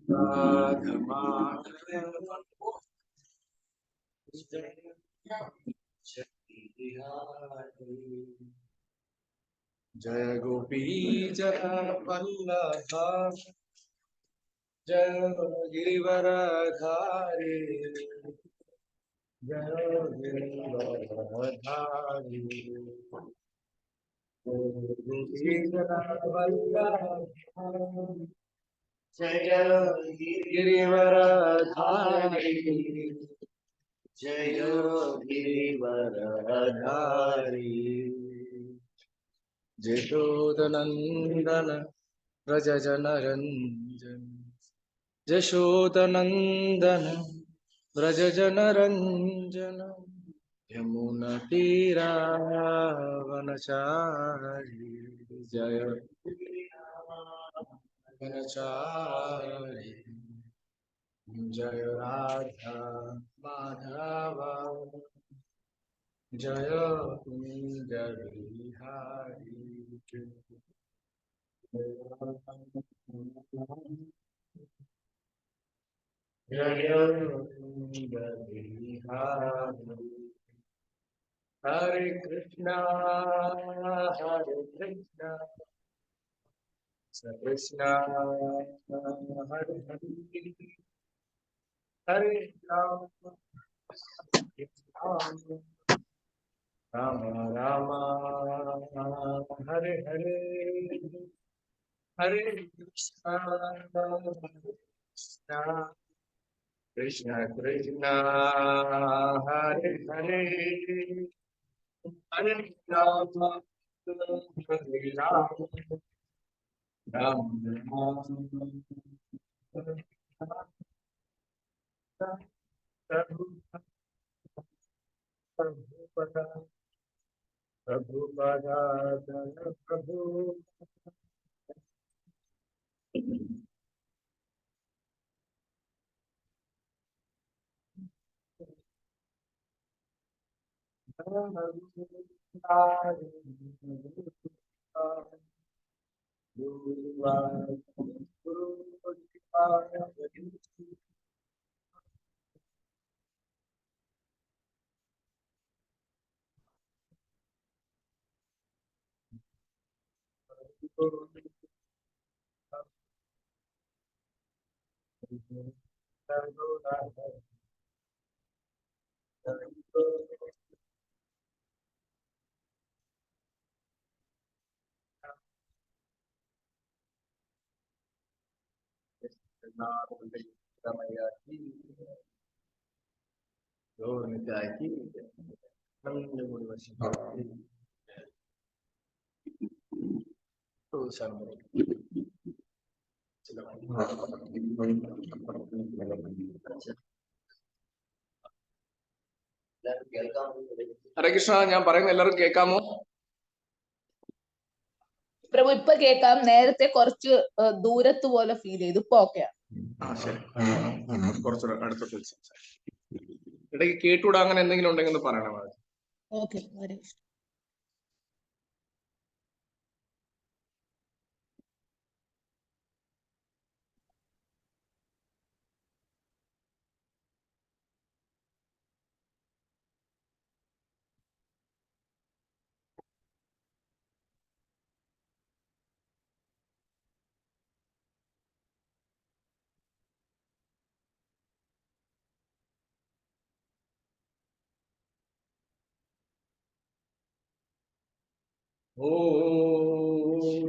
राधा माधव जय गोपी जय वल्लभा जय गिरिवरधारी जय गिरिवरधारी गोपी जय वल्लभा जय गिरिवरधारी जय गिरिवरधारी जशोदनंदन व्रज जनरंजन जशोदनंदन व्रज जनरंजन यमुना तीरा वनचारी जय वनचारी जय राधा माधव जय कुंज बिहारी जय कुंज बिहारी हरे कृष्णा कृष्णा हरे हरे हरे राम राम राम हरे हरे हरे कृष्णा कृष्णा कृष्णा हरे हरे हरे राम हरे राम राम राम प्रभु प्रभु ഹരേ കൃഷ്ണ, ഞാൻ പറയുന്ന എല്ലാവർക്കും കേൾക്കാമോ? പ്രഭു ഇപ്പൊ കേൾക്കാം. നേരത്തെ കുറച്ച് ദൂരത്ത് പോലെ ഫീൽ ചെയ്തു. ഇപ്പൊ ഓക്കെയാ. കുറച്ചുകൂടെ അടുത്തോട്ട് ഇടയ്ക്ക് കേട്ടൂടാ അങ്ങനെ എന്തെങ്കിലും ഉണ്ടെങ്കിൽ ഒന്ന് പറയണം. ഓക്കെ, ഹരേ കൃഷ്ണ. ഓം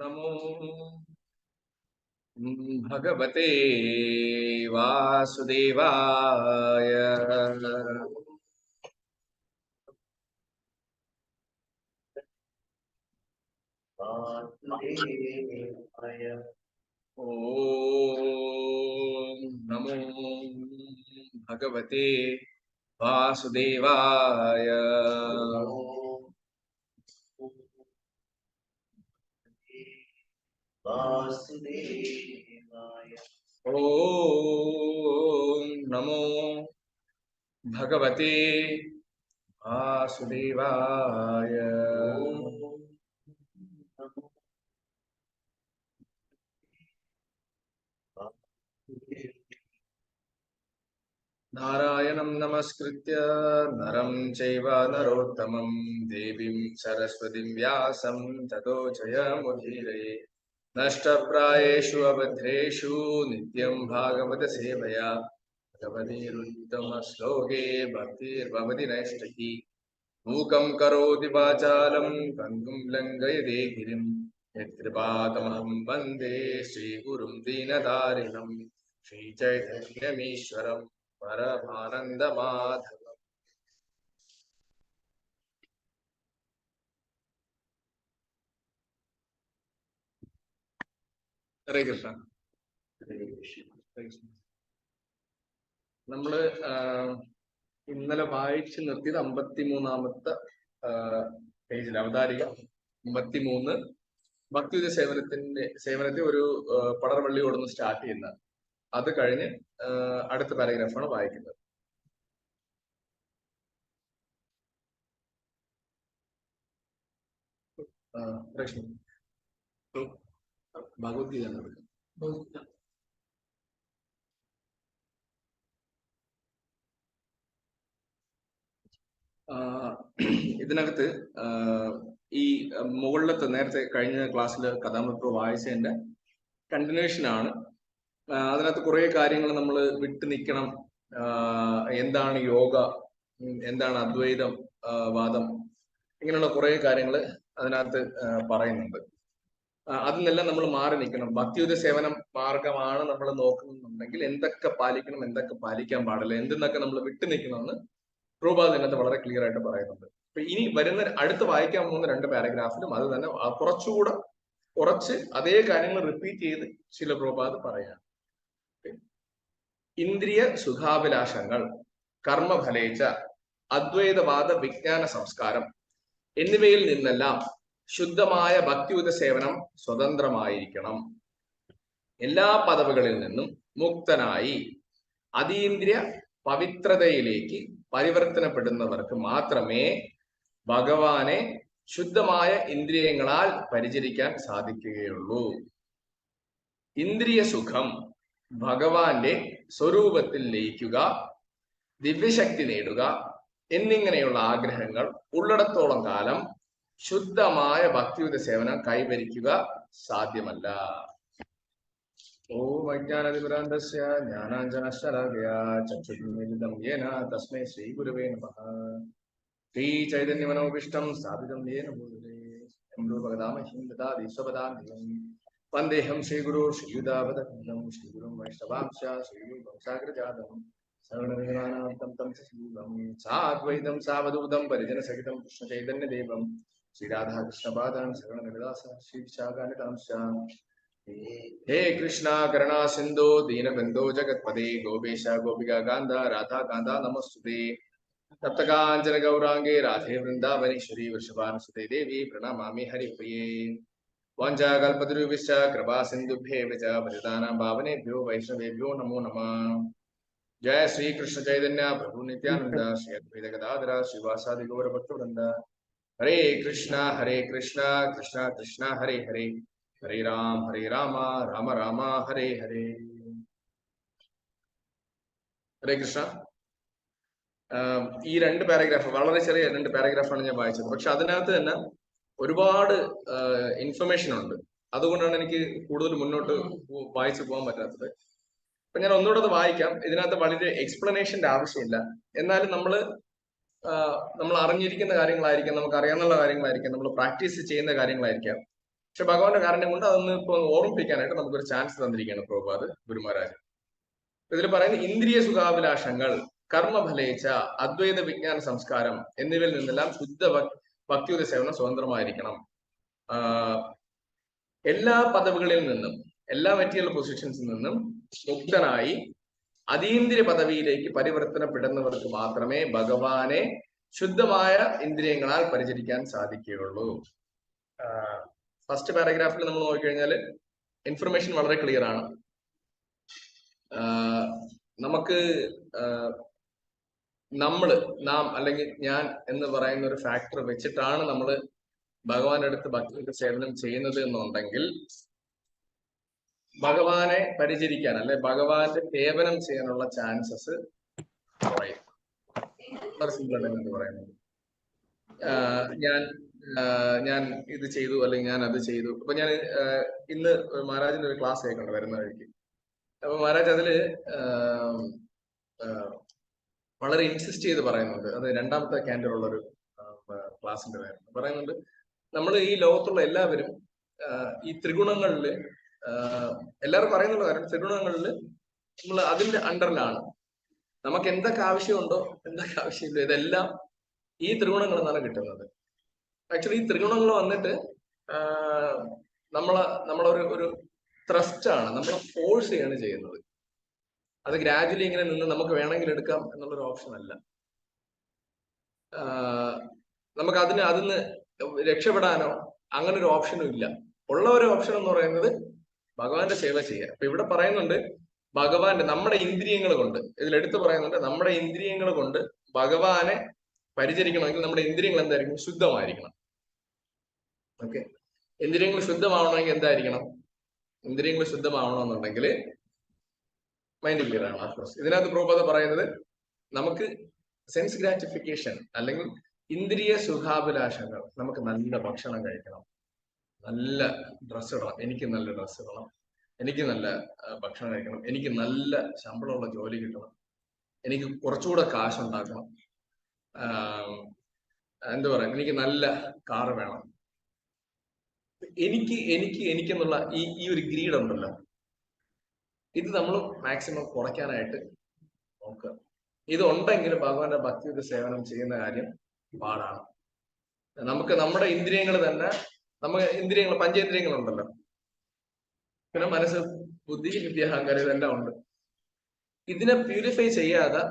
നമോ ഭഗവതേ വാസുദേവായ. ഓം നമോ ഭഗവതേ വാസുദേവായ. ഓം നമോ ഭഗവതേ വാസുദേവായ. നാരായണം നമസ്കൃത്യ നരം ചൈവ നരോത്തമം ദേവീം സരസ്വതിം വ്യാസം തതോ ജയമുദീരയേ നഷ്ടപ്രായേഷു അഭദ്രേഷു നിത്യം ഭാഗവത സേവയാ ഭഗവതീരുത്തമ ശ്ലോകേ ഭക്തിർഭവതി നൈഷ്ടകി മൂകം കരോതി വാചാലം പങ്കും ലംഘയതേ ഗിരിം യത്കൃപാതമഹം വന്ദേ ശ്രീഗുരും ദീനതാരിണം ശ്രീചൈതന്യമീശ്വരം പരമാനന്ദമാധവം. ഹരേ കൃഷ്ണ. നമ്മള് ഇന്നലെ വായിച്ചു നിർത്തിയത് 53-ാമത്തെ പേജിൽ അവതാരിക 53 ഭക്തിയുത സേവനത്തെ ഒരു പടർവള്ളിയോടൊന്ന് സ്റ്റാർട്ട് ചെയ്യുന്ന, അത് കഴിഞ്ഞ് അടുത്ത പാരഗ്രാഫാണ് വായിക്കുന്നത്. ഭഗവത്ഗീത ഇതിനകത്ത് ഈ മുകളിലത്തെ നേരത്തെ കഴിഞ്ഞ ക്ലാസ്സിൽ കഥാമൃത്ത് വായിച്ചതിന്റെ കണ്ടിന്യൂഷൻ ആണ്. അതിനകത്ത് കുറെ കാര്യങ്ങൾ നമ്മൾ വിട്ടു നിൽക്കണം. എന്താണ് യോഗ, എന്താണ് അദ്വൈതം വാദം, ഇങ്ങനെയുള്ള കുറെ കാര്യങ്ങൾ അതിനകത്ത് പറയുന്നുണ്ട്. അതിൽ നിന്നെല്ലാം നമ്മൾ മാറി നിൽക്കണം. ഭക്തിയുത സേവനം മാർഗമാണ് നമ്മൾ നോക്കുന്നുണ്ടെങ്കിൽ എന്തൊക്കെ പാലിക്കണം, എന്തൊക്കെ പാലിക്കാൻ പാടില്ല, എന്തെന്നൊക്കെ നമ്മൾ വിട്ടു നിൽക്കണമെന്ന് പ്രഭുപാദ് ഇതിനകത്ത് വളരെ ക്ലിയർ ആയിട്ട് പറയുന്നുണ്ട്. അപ്പൊ ഇനി വരുന്ന അടുത്ത് വായിക്കാൻ പോകുന്ന 2 പാരഗ്രാഫിലും അത് തന്നെ കുറച്ച് അതേ കാര്യങ്ങൾ റിപ്പീറ്റ് ചെയ്ത് ശില പ്രഭുപാദ് പറയാണ്. ഇന്ദ്രിയ സുഖാഭിലാഷങ്ങൾ, കർമ്മഫലേച്ച, അദ്വൈതവാദ വിജ്ഞാന സംസ്കാരം എന്നിവയിൽ നിന്നെല്ലാം ശുദ്ധമായ ഭക്തിയുത സേവനം സ്വതന്ത്രമായിരിക്കണം. എല്ലാ പദവികളിൽ നിന്നും മുക്തനായി അതീന്ദ്രിയ പവിത്രതയിലേക്ക് പരിവർത്തനപ്പെടുന്നവർക്ക് മാത്രമേ ഭഗവാനെ ശുദ്ധമായ ഇന്ദ്രിയങ്ങളാൽ പരിചരിക്കാൻ സാധിക്കുകയുള്ളൂ. ഇന്ദ്രിയ സുഖം, ഭഗവാന്റെ സ്വരൂപത്തിൽ ലയിക്കുക, ദിവ്യശക്തി നേടുക എന്നിങ്ങനെയുള്ള ആഗ്രഹങ്ങൾ ഉള്ളിടത്തോളം കാലം ശുദ്ധമായ ഭക്തിയുത സേവനം കൈവരിക്കുക സാധ്യമല്ല. ഓം അജ്ഞാനതിമിരാന്തസ്യ ജ്ഞാനാഞ്ജനശലാകയാ ചക്ഷുരുന്മിലിതം യേന തസ്മൈ ശ്രീഗുരവേ നമഃ. ശ്രീചൈതന്യമനോഭീഷ്ടം സ്ഥാപിതം യേന ഭൂതലേ ഭഗവതാമഹ്യം ദദാതി സ്വപദാന്തികം. വന്ദേഹം ശ്രീഗുരു ശ്രീയുതാപദം ശ്രീഗുരും വൈഷ്ണവാംശ ശ്രീഗുരുവംശാഗ്രജാതം സഗണഗണാനാഥം തം സജീവം സാദ്വൈതം സാവധൂതം പരിജനസഹിതം കൃഷ്ണചൈതന്യദേവം ശ്രീരാധാകൃഷ്ണപാദാൻ സഗണഗണദാസ ശ്രീവിശാഖാനിതാംശ. हे कृष्णा करुणा सिंधु दीनबंधो जगत्पते गोपेश गोपिका कांदा राधा कांदा नमस्तुते. तप्तकांचन गौरांगे राधे वृंदावनेश्वरी वृषभानुसुते देवी प्रणमामि हरिप्रिये. वाञ्छाकल्पतरुभ्यश्च कृपा सिन्धुभ्येव च पतितानां पावनेभ्यो वैष्णवेभ्यो नमो नमः. जय श्री कृष्ण चैतन्य प्रभु नित्यानंद श्री अद्वैत गदाधर श्रीवासादि गौर भक्तवृंद. हरे कृष्णा कृष्णा कृष्णा हरे हरे, ഹരേ രാമ രാമ രാമ ഹരേ ഹരേ. ഹരേ കൃഷ്ണ. ഈ 2 പാരഗ്രാഫ് വളരെ ചെറിയ 2 പാരഗ്രാഫാണ് ഞാൻ വായിച്ചത്. പക്ഷെ അതിനകത്ത് തന്നെ ഒരുപാട് ഇൻഫർമേഷൻ ഉണ്ട്. അതുകൊണ്ടാണ് എനിക്ക് കൂടുതൽ മുന്നോട്ട് വായിച്ചു പോകാൻ പറ്റാത്തത്. അപ്പൊ ഞാൻ ഒന്നുകൂടെ അത് വായിക്കാം. ഇതിനകത്ത് വളരെ എക്സ്പ്ലനേഷന്റെ ആവശ്യമില്ല. എന്നാലും നമ്മൾ അറിഞ്ഞിരിക്കുന്ന കാര്യങ്ങളായിരിക്കാം, നമുക്ക് അറിയാവുന്ന കാര്യങ്ങളായിരിക്കാം, നമ്മൾ പ്രാക്ടീസ് ചെയ്യുന്ന കാര്യങ്ങളായിരിക്കാം. പക്ഷെ ഭഗവാന്റെ കാരണം കൊണ്ട് അതൊന്ന് ഇപ്പൊ ഓർമ്മിപ്പിക്കാനായിട്ട് നമുക്കൊരു ചാൻസ് തന്നിരിക്കുകയാണ് പ്രഭുപാദ് ഗുരുമഹാരാജ്. ഇതിൽ പറയുന്നത് ഇന്ദ്രിയ സുഖാഭിലാഷങ്ങൾ, കർമ്മഫലേച്ച, അദ്വൈത വിജ്ഞാന സംസ്കാരം എന്നിവയിൽ നിന്നെല്ലാം ശുദ്ധ ഭക്തിയുത സേവനം സ്വതന്ത്രമായിരിക്കണം. എല്ലാ പദവികളിൽ നിന്നും, എല്ലാ മെറ്റീരിയൽ പൊസിഷൻസിൽ നിന്നും മുക്തനായി അതീന്ദ്രിയ പദവിയിലേക്ക് പരിവർത്തനപ്പെടുന്നവർക്ക് മാത്രമേ ഭഗവാനെ ശുദ്ധമായ ഇന്ദ്രിയങ്ങളാൽ പരിചരിക്കാൻ സാധിക്കുകയുള്ളൂ. ഫസ്റ്റ് പാരഗ്രാഫിൽ നമ്മൾ നോക്കിക്കഴിഞ്ഞാൽ ഇൻഫർമേഷൻ വളരെ ക്ലിയർ ആണ്. നമുക്ക് നാം അല്ലെങ്കിൽ ഞാൻ എന്ന് പറയുന്ന ഒരു ഫാക്ടർ വെച്ചിട്ടാണ് നമ്മൾ ഭഗവാന്റെ അടുത്ത് ഭക്തിയുടെ സേവനം ചെയ്യുന്നത് എന്നുണ്ടെങ്കിൽ ഭഗവാനെ പരിചരിക്കാൻ അല്ലെ ഭഗവാന്റെ സേവനം ചെയ്യാനുള്ള ചാൻസസ് കുറയും. വളരെ സിമ്പിൾ ആയിട്ട് എന്ന് പറയുന്നത് ഞാൻ ഞാൻ ഇത് ചെയ്തു അല്ലെങ്കിൽ ഞാൻ അത് ചെയ്തു. അപ്പൊ ഞാൻ ഇന്ന് മഹാരാജിന്റെ ഒരു ക്ലാസ് കേൾക്കണ്ട വരുന്ന വഴിക്ക്. അപ്പൊ മഹാരാജ് അതില് വളരെ ഇൻസിസ്റ്റ് ചെയ്ത് പറയുന്നുണ്ട്. അത് രണ്ടാമത്തെ ക്യാൻഡറുള്ള ഒരു ക്ലാസിന്റെ പേര് പറയുന്നുണ്ട്. നമ്മൾ ഈ ലോകത്തുള്ള എല്ലാവരും ഈ ത്രിഗുണങ്ങളില് എല്ലാവരും പറയുന്നുള്ള കാര്യം ത്രിഗുണങ്ങളില് നമ്മൾ അതിന്റെ അണ്ടറിലാണ്. നമുക്ക് എന്തൊക്കെ ആവശ്യമുണ്ടോ എന്തൊക്കെ ആവശ്യമില്ല ഇതെല്ലാം ഈ ത്രിഗുണങ്ങളിൽ നിന്നാണ് കിട്ടുന്നത്. ആക്ച്വലി ഈ ത്രിഗുണങ്ങൾ വന്നിട്ട് നമ്മളൊരു ത്രസ്റ്റ് ആണ്, നമ്മളെ ഫോഴ്സ് ചെയ്യാണ് ചെയ്യുന്നത്. അത് ഗ്രാജുവലി ഇങ്ങനെ നിന്ന് നമുക്ക് വേണമെങ്കിൽ എടുക്കാം എന്നുള്ളൊരു ഓപ്ഷൻ അല്ല. നമുക്ക് അതിന്ന് രക്ഷപ്പെടാനോ അങ്ങനെ ഒരു ഓപ്ഷനും ഇല്ല. ഉള്ള ഒരു ഓപ്ഷൻ എന്ന് പറയുന്നത് ഭഗവാന്റെ സേവ ചെയ്യുക. അപ്പൊ ഇവിടെ പറയുന്നുണ്ട് ഭഗവാന്റെ നമ്മുടെ ഇന്ദ്രിയങ്ങൾ കൊണ്ട്, ഇതിലെടുത്ത് പറയുന്നുണ്ട് നമ്മുടെ ഇന്ദ്രിയങ്ങൾ കൊണ്ട് ഭഗവാനെ പരിചരിക്കണമെങ്കിൽ നമ്മുടെ ഇന്ദ്രിയങ്ങൾ എന്തായിരിക്കും? ശുദ്ധമായിരിക്കണം. ഓക്കെ, ഇന്ദ്രിയങ്ങൾ ശുദ്ധമാവണമെങ്കിൽ എന്തായിരിക്കണം? ഇന്ദ്രിയങ്ങൾ ശുദ്ധമാവണമെന്നുണ്ടെങ്കിൽ മൈൻഡ് ക്ലിയർ ആണ്. അഫ്കോഴ്സ് ഇതിനകത്ത് പ്രഭുപാദ പറയുന്നത് നമുക്ക് സെൻസ് ഗ്രാറ്റിഫിക്കേഷൻ അല്ലെങ്കിൽ ഇന്ദ്രിയ സുഖാഭിലാഷങ്ങൾ, നമുക്ക് നല്ല ഭക്ഷണം കഴിക്കണം, നല്ല ഡ്രസ്സ് ഇടണം, എനിക്ക് നല്ല ഡ്രസ്സ് ഇടണം, എനിക്ക് നല്ല ഭക്ഷണം കഴിക്കണം, എനിക്ക് നല്ല ശമ്പളമുള്ള ജോലി കിട്ടണം, എനിക്ക് കുറച്ചുകൂടെ കാശുണ്ടാക്കണം, എന്താ പറയാ, എനിക്ക് നല്ല കാറ് വേണം, എനിക്കെന്നുള്ള ഈ ഒരു ഗ്രീഡ് ഉണ്ടല്ലോ, ഇത് നമ്മൾ മാക്സിമം കുറയ്ക്കാനായിട്ട് നോക്കുക. ഇത് ഉണ്ടെങ്കിൽ ഭഗവാന്റെ ഭക്തിയുടെ സേവനം ചെയ്യുന്ന കാര്യം പാടാണ്. നമുക്ക് നമ്മുടെ ഇന്ദ്രിയങ്ങൾ തന്നെ, നമുക്ക് ഇന്ദ്രിയങ്ങൾ പഞ്ചേന്ദ്രിയങ്ങളുണ്ടല്ലോ, പിന്നെ മനസ്സ്, ബുദ്ധി, വിദ്യ, അഹങ്കാരം ഇതെല്ലാം ഉണ്ട്. ഇതിനെ പ്യൂരിഫൈ ചെയ്യാതെ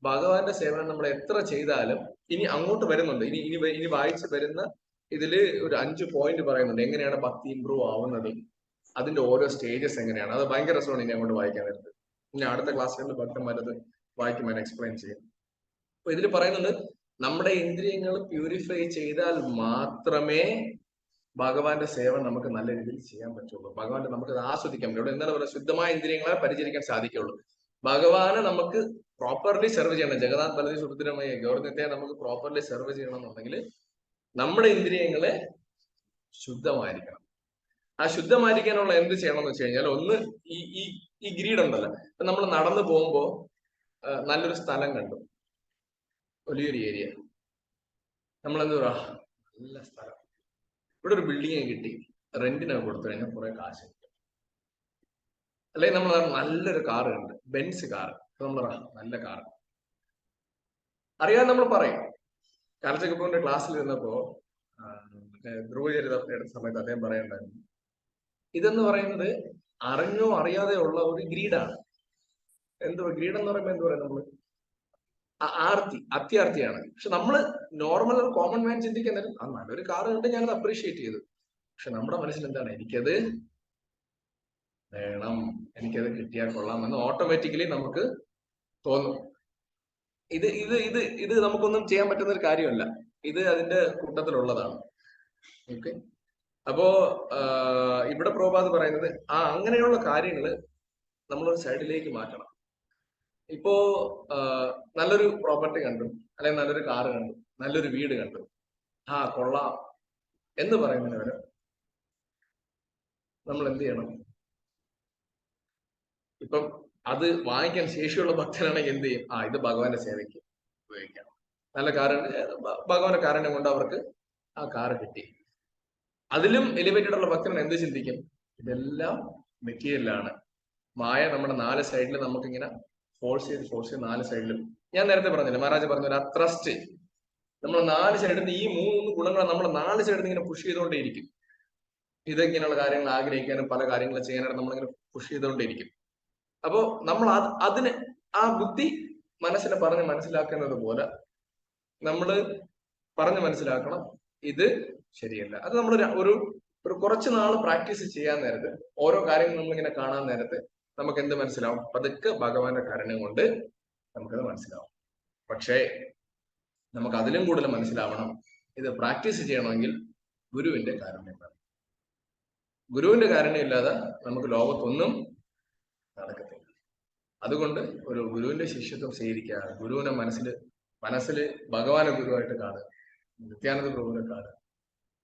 ഭഗവാന്റെ സേവനം നമ്മൾ എത്ര ചെയ്താലും ഇനി അങ്ങോട്ട് വരുന്നുണ്ട്. ഇനി വായിച്ച് വരുന്ന ഇതില് ഒരു 5 പോയിന്റ് പറയുന്നുണ്ട് എങ്ങനെയാണ് ഭക്തി ഇംപ്രൂവ് ആവുന്നത്, അതിന്റെ ഓരോ സ്റ്റേജസ് എങ്ങനെയാണ്. അത് ഭയങ്കര രസമാണ് ഇനി അങ്ങോട്ട് വായിക്കാൻ വരുന്നത്. ഇനി അടുത്ത ക്ലാസ്സുകളിൽ ഭക്തന്മാരത് വായിക്കുമ്പോൾ എക്സ്പ്ലെയിൻ ചെയ്യും. അപ്പൊ ഇതിൽ പറയുന്നുണ്ട് നമ്മുടെ ഇന്ദ്രിയങ്ങൾ പ്യൂരിഫൈ ചെയ്താൽ മാത്രമേ ഭഗവാന്റെ സേവനം നമുക്ക് നല്ല രീതിയിൽ ചെയ്യാൻ പറ്റുള്ളൂ. ഭഗവാന്റെ നമുക്ക് ആസ്വദിക്കാൻ പറ്റുള്ളൂ. എന്താണ് പറയുക, ശുദ്ധമായ ഇന്ദ്രിയങ്ങളെ പരിചരിക്കാൻ സാധിക്കുള്ളൂ. ഭഗവാനെ നമുക്ക് പ്രോപ്പർലി സെർവ് ചെയ്യണം. ജഗന്നാഥ് ബലദേവ് സുഭദ്രമയ ഗൗരവത്തെ നമുക്ക് പ്രോപ്പർലി സെർവ് ചെയ്യണം എന്നുണ്ടെങ്കിൽ നമ്മുടെ ഇന്ദ്രിയങ്ങളെ ശുദ്ധമായിരിക്കണം. ആ ശുദ്ധമായിരിക്കാനുള്ള എന്ത് ചെയ്യണം എന്ന് വെച്ച് കഴിഞ്ഞാൽ, ഒന്ന് ഈ ഗ്രീഡ് ഉണ്ടല്ലോ. നമ്മൾ നടന്നു പോകുമ്പോ നല്ലൊരു സ്ഥലം കണ്ടു, വലിയൊരു ഏരിയ, നമ്മളെന്ത് പറയാ, നല്ല സ്ഥലം, ഇവിടെ ഒരു ബിൽഡിങ് കിട്ടി, റെന്റിനൊക്കെ കൊടുത്തു കഴിഞ്ഞാൽ കുറെ കാശ് കിട്ടും. അല്ലെങ്കിൽ നമ്മൾ നല്ലൊരു കാറ് കണ്ട്, ബെൻസ് കാർ, നമ്മൾ നല്ല കാർ അറിയാതെ നമ്മൾ പറയും. കാലച്ചക്കപ്പൂവിന്റെ ക്ലാസ്സിൽ ഇരുന്നപ്പോ ധ്രുവചരിതം എടുത്ത സമയത്ത് അദ്ദേഹം പറയണ്ടായിരുന്നു, ഇതെന്ന് പറയുന്നത് അറിഞ്ഞോ അറിയാതെ ഉള്ള ഒരു ഗ്രീഡാണ്. എന്തുവാ ഗ്രീഡ് എന്ന് പറയുമ്പോൾ എന്ത് പറയാം, നമ്മള് അത്യാർത്ഥിയാണ്. പക്ഷെ നമ്മള് നോർമൽ ഒരു കോമൺ മാൻ ചിന്തിക്കാൻ നേരം നല്ലൊരു കാർ കണ്ട് ഞാനത് അപ്രീഷിയേറ്റ് ചെയ്തു. പക്ഷെ നമ്മുടെ മനസ്സിൽ എന്താണ്, എനിക്കത് വേണം, എനിക്കത് കിട്ടിയാൽ കൊള്ളാം എന്ന് ഓട്ടോമാറ്റിക്കലി നമുക്ക് തോന്നും. ഇത് നമുക്കൊന്നും ചെയ്യാൻ പറ്റുന്ന ഒരു കാര്യമല്ല. ഇത് അതിന്റെ കൂട്ടത്തിലുള്ളതാണ്. ഓക്കെ, അപ്പോ ഇവിടെ പ്രഭുപാദ് പറയുന്നത് അങ്ങനെയുള്ള കാര്യങ്ങള് നമ്മളൊരു സൈഡിലേക്ക് മാറ്റണം. ഇപ്പോ നല്ലൊരു പ്രോപ്പർട്ടി കണ്ടു, അല്ലെങ്കിൽ നല്ലൊരു കാറ് കണ്ടു, നല്ലൊരു വീട് കണ്ടു, കൊള്ളാം എന്ന് പറയുന്നതിന് വരെ നമ്മൾ എന്ത് ചെയ്യണം? ഇപ്പം അത് വാങ്ങിക്കാൻ ശേഷിയുള്ള ഭക്തനാണെങ്കിൽ എന്ത് ചെയ്യും? ഇത് ഭഗവാന്റെ സേവയ്ക്ക് ഉപയോഗിക്കാം. നല്ല കാറുണ്ട്, ഭഗവാന്റെ കാറിനെ കൊണ്ട് അവർക്ക് ആ കാറ് കിട്ടി. അതിലും എലിവേറ്റഡ് ഉള്ള ഭക്തൻ എന്ത് ചിന്തിക്കും? ഇതെല്ലാം മെറ്റീരിയലാണ്. മായ നമ്മുടെ 4 സൈഡിൽ നമുക്കിങ്ങനെ ഫോഴ്സ് ചെയ്ത് 4 സൈഡിലും, ഞാൻ നേരത്തെ പറഞ്ഞില്ല, മഹാരാജ് പറഞ്ഞ ആ ത്രസ്റ്റ്, നമ്മൾ 4 സൈഡിൽ നിന്ന് ഈ 3 ഗുണങ്ങൾ നമ്മൾ 4 സൈഡിൽ നിന്ന് ഇങ്ങനെ പുഷ് ചെയ്തുകൊണ്ടേയിരിക്കും. ഇതെങ്ങനെയുള്ള കാര്യങ്ങൾ ആഗ്രഹിക്കാനും പല കാര്യങ്ങൾ ചെയ്യാനായിട്ട് നമ്മളിങ്ങനെ പുഷ് ചെയ്തുകൊണ്ടേയിരിക്കും. അപ്പോ നമ്മൾ അതിന് ആ ബുദ്ധി മനസ്സിനെ പറഞ്ഞ് മനസ്സിലാക്കുന്നത് പോലെ നമ്മൾ പറഞ്ഞ് മനസ്സിലാക്കണം, ഇത് ശരിയല്ല. അത് നമ്മൾ ഒരു കുറച്ച് നാൾ പ്രാക്ടീസ് ചെയ്യാൻ നേരത്ത്, ഓരോ കാര്യങ്ങൾ നമ്മളിങ്ങനെ കാണാൻ നേരത്ത് നമുക്ക് എന്ത് മനസ്സിലാവും? പതുക്കെ ഭഗവാന്റെ കാരുണ്യം കൊണ്ട് നമുക്കത് മനസ്സിലാവും. പക്ഷേ നമുക്ക് അതിലും കൂടുതൽ മനസ്സിലാവണം, ഇത് പ്രാക്ടീസ് ചെയ്യണമെങ്കിൽ ഗുരുവിന്റെ കാരുണ്യം വേണം. ഗുരുവിന്റെ കാരുണ്യം ഇല്ലാതെ നമുക്ക് ലോകത്തൊന്നും നടക്കത്തില്ല. അതുകൊണ്ട് ഒരു ഗുരുവിന്റെ ശിഷ്യത്വം സ്വീകരിക്കുക, ഗുരുവിനെ മനസ്സിൽ ഭഗവാനെ ഗുരുവായിട്ട് കാണുക, നിത്യാനന്ദ പ്രഭുവിനെ കാണുക.